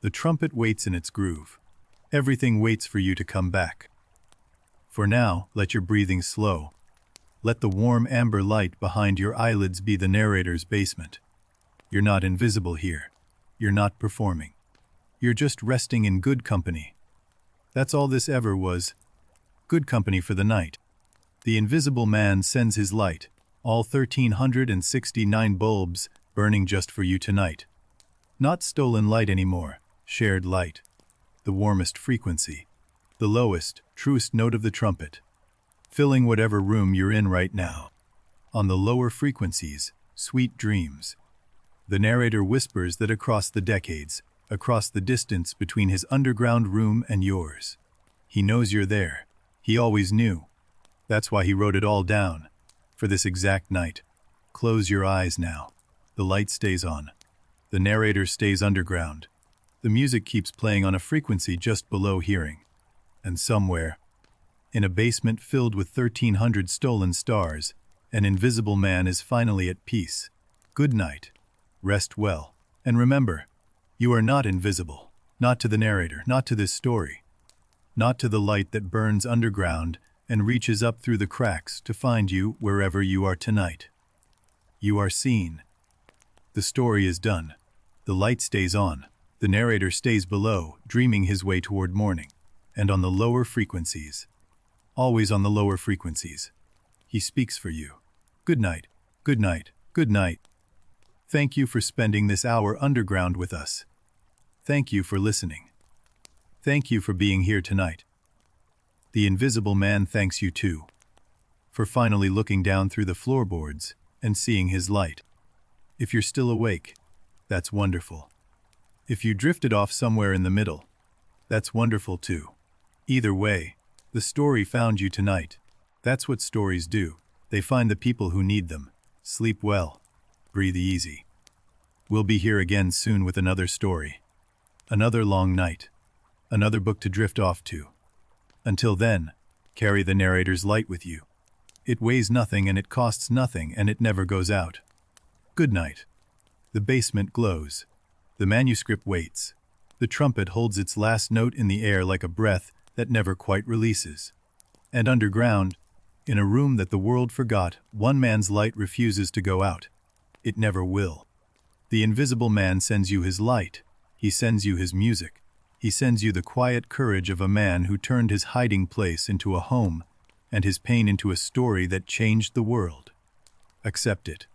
The trumpet waits in its groove. Everything waits for you to come back. For now, let your breathing slow. Let the warm amber light behind your eyelids be the narrator's basement. You're not invisible here. You're not performing. You're just resting in good company. That's all this ever was. Good company for the night. The invisible man sends his light, all 1,369 bulbs burning just for you tonight. Not stolen light anymore, shared light. The warmest frequency. The lowest, truest note of the trumpet. Filling whatever room you're in right now. On the lower frequencies, sweet dreams. The narrator whispers that across the decades, across the distance between his underground room and yours. He knows you're there. He always knew. That's why he wrote it all down. For this exact night. Close your eyes now. The light stays on. The narrator stays underground. The music keeps playing on a frequency just below hearing. And somewhere, in a basement filled with 1,300 stolen stars, an invisible man is finally at peace. Good night. Rest well. And remember, you are not invisible. Not to the narrator, not to this story. Not to the light that burns underground and reaches up through the cracks to find you wherever you are tonight. You are seen. The story is done. The light stays on. The narrator stays below, dreaming his way toward morning. And on the lower frequencies. Always on the lower frequencies. He speaks for you. Good night. Good night. Good night. Thank you for spending this hour underground with us. Thank you for listening. Thank you for being here tonight. The invisible man thanks you too. For finally looking down through the floorboards and seeing his light. If you're still awake, that's wonderful. If you drifted off somewhere in the middle, that's wonderful too. Either way, the story found you tonight. That's what stories do. They find the people who need them. Sleep well. Breathe easy. We'll be here again soon with another story. Another long night. Another book to drift off to. Until then, Carry the narrator's light with you. It weighs nothing and it costs nothing and it never goes out. Good night. The basement glows. The manuscript waits. The trumpet holds its last note in the air like a breath that never quite releases. And underground, in a room that the world forgot, one man's light refuses to go out. It never will. The invisible man sends you his light. He sends you his music. He sends you the quiet courage of a man who turned his hiding place into a home and his pain into a story that changed the world. Accept it.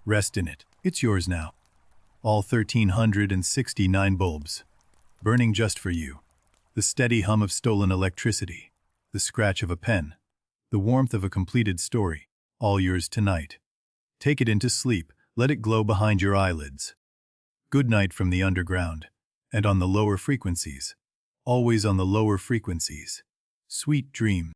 Rest in it. It's yours now. All 1,369 bulbs. Burning just for you. The steady hum of stolen electricity. The scratch of a pen. The warmth of a completed story. All yours tonight. Take it into sleep. Let it glow behind your eyelids. Good night from the underground. And on the lower frequencies. Always on the lower frequencies. Sweet dream.